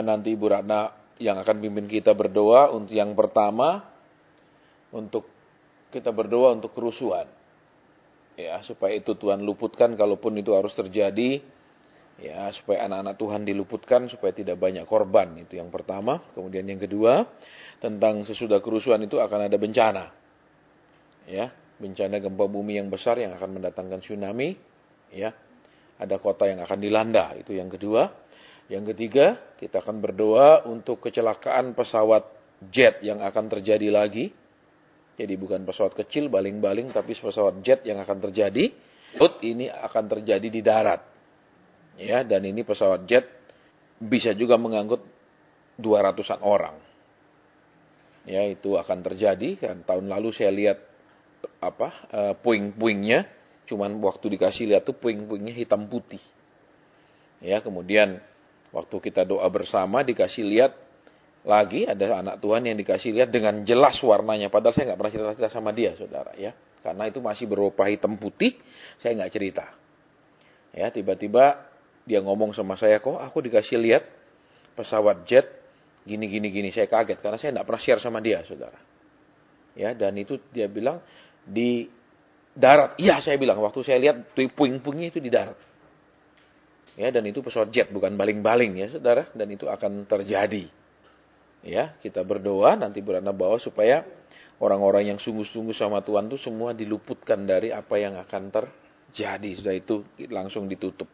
nanti Ibu Ratna yang akan pimpin kita berdoa untuk yang pertama, kita berdoa untuk kerusuhan. Ya, supaya itu Tuhan luputkan kalaupun itu harus terjadi. Ya, supaya anak-anak Tuhan diluputkan supaya tidak banyak korban. Itu yang pertama. Kemudian yang kedua, tentang sesudah kerusuhan itu akan ada bencana. Ya, bencana gempa bumi yang besar yang akan mendatangkan tsunami. Ya, ada kota yang akan dilanda. Itu yang kedua. Yang ketiga, kita akan berdoa untuk kecelakaan pesawat jet yang akan terjadi lagi. Jadi bukan pesawat kecil, baling-baling, tapi pesawat jet yang akan terjadi. Ini akan terjadi di darat. Ya, dan ini pesawat jet bisa juga mengangkut 200-an orang. Ya, itu akan terjadi. Kan tahun lalu saya lihat puing-puingnya, cuman waktu dikasih lihat tuh puing-puingnya hitam putih. Ya, kemudian waktu kita doa bersama dikasih lihat lagi ada anak Tuhan yang dikasih lihat dengan jelas warnanya. Padahal saya nggak pernah cerita sama dia, saudara. Ya, karena itu masih berupa hitam putih, saya nggak cerita. Ya, tiba-tiba dia ngomong sama saya, kok aku dikasih lihat pesawat jet gini. Saya kaget karena saya nggak pernah share sama dia, saudara. Ya, dan itu dia bilang di darat. Iya, saya bilang waktu saya lihat puing-puingnya itu di darat. Ya, dan itu pesawat jet bukan baling-baling ya, saudara. Dan itu akan terjadi. Ya, kita berdoa nanti berana bawa supaya orang-orang yang sungguh-sungguh sama Tuhan itu semua diluputkan dari apa yang akan terjadi. Sudah itu langsung ditutup.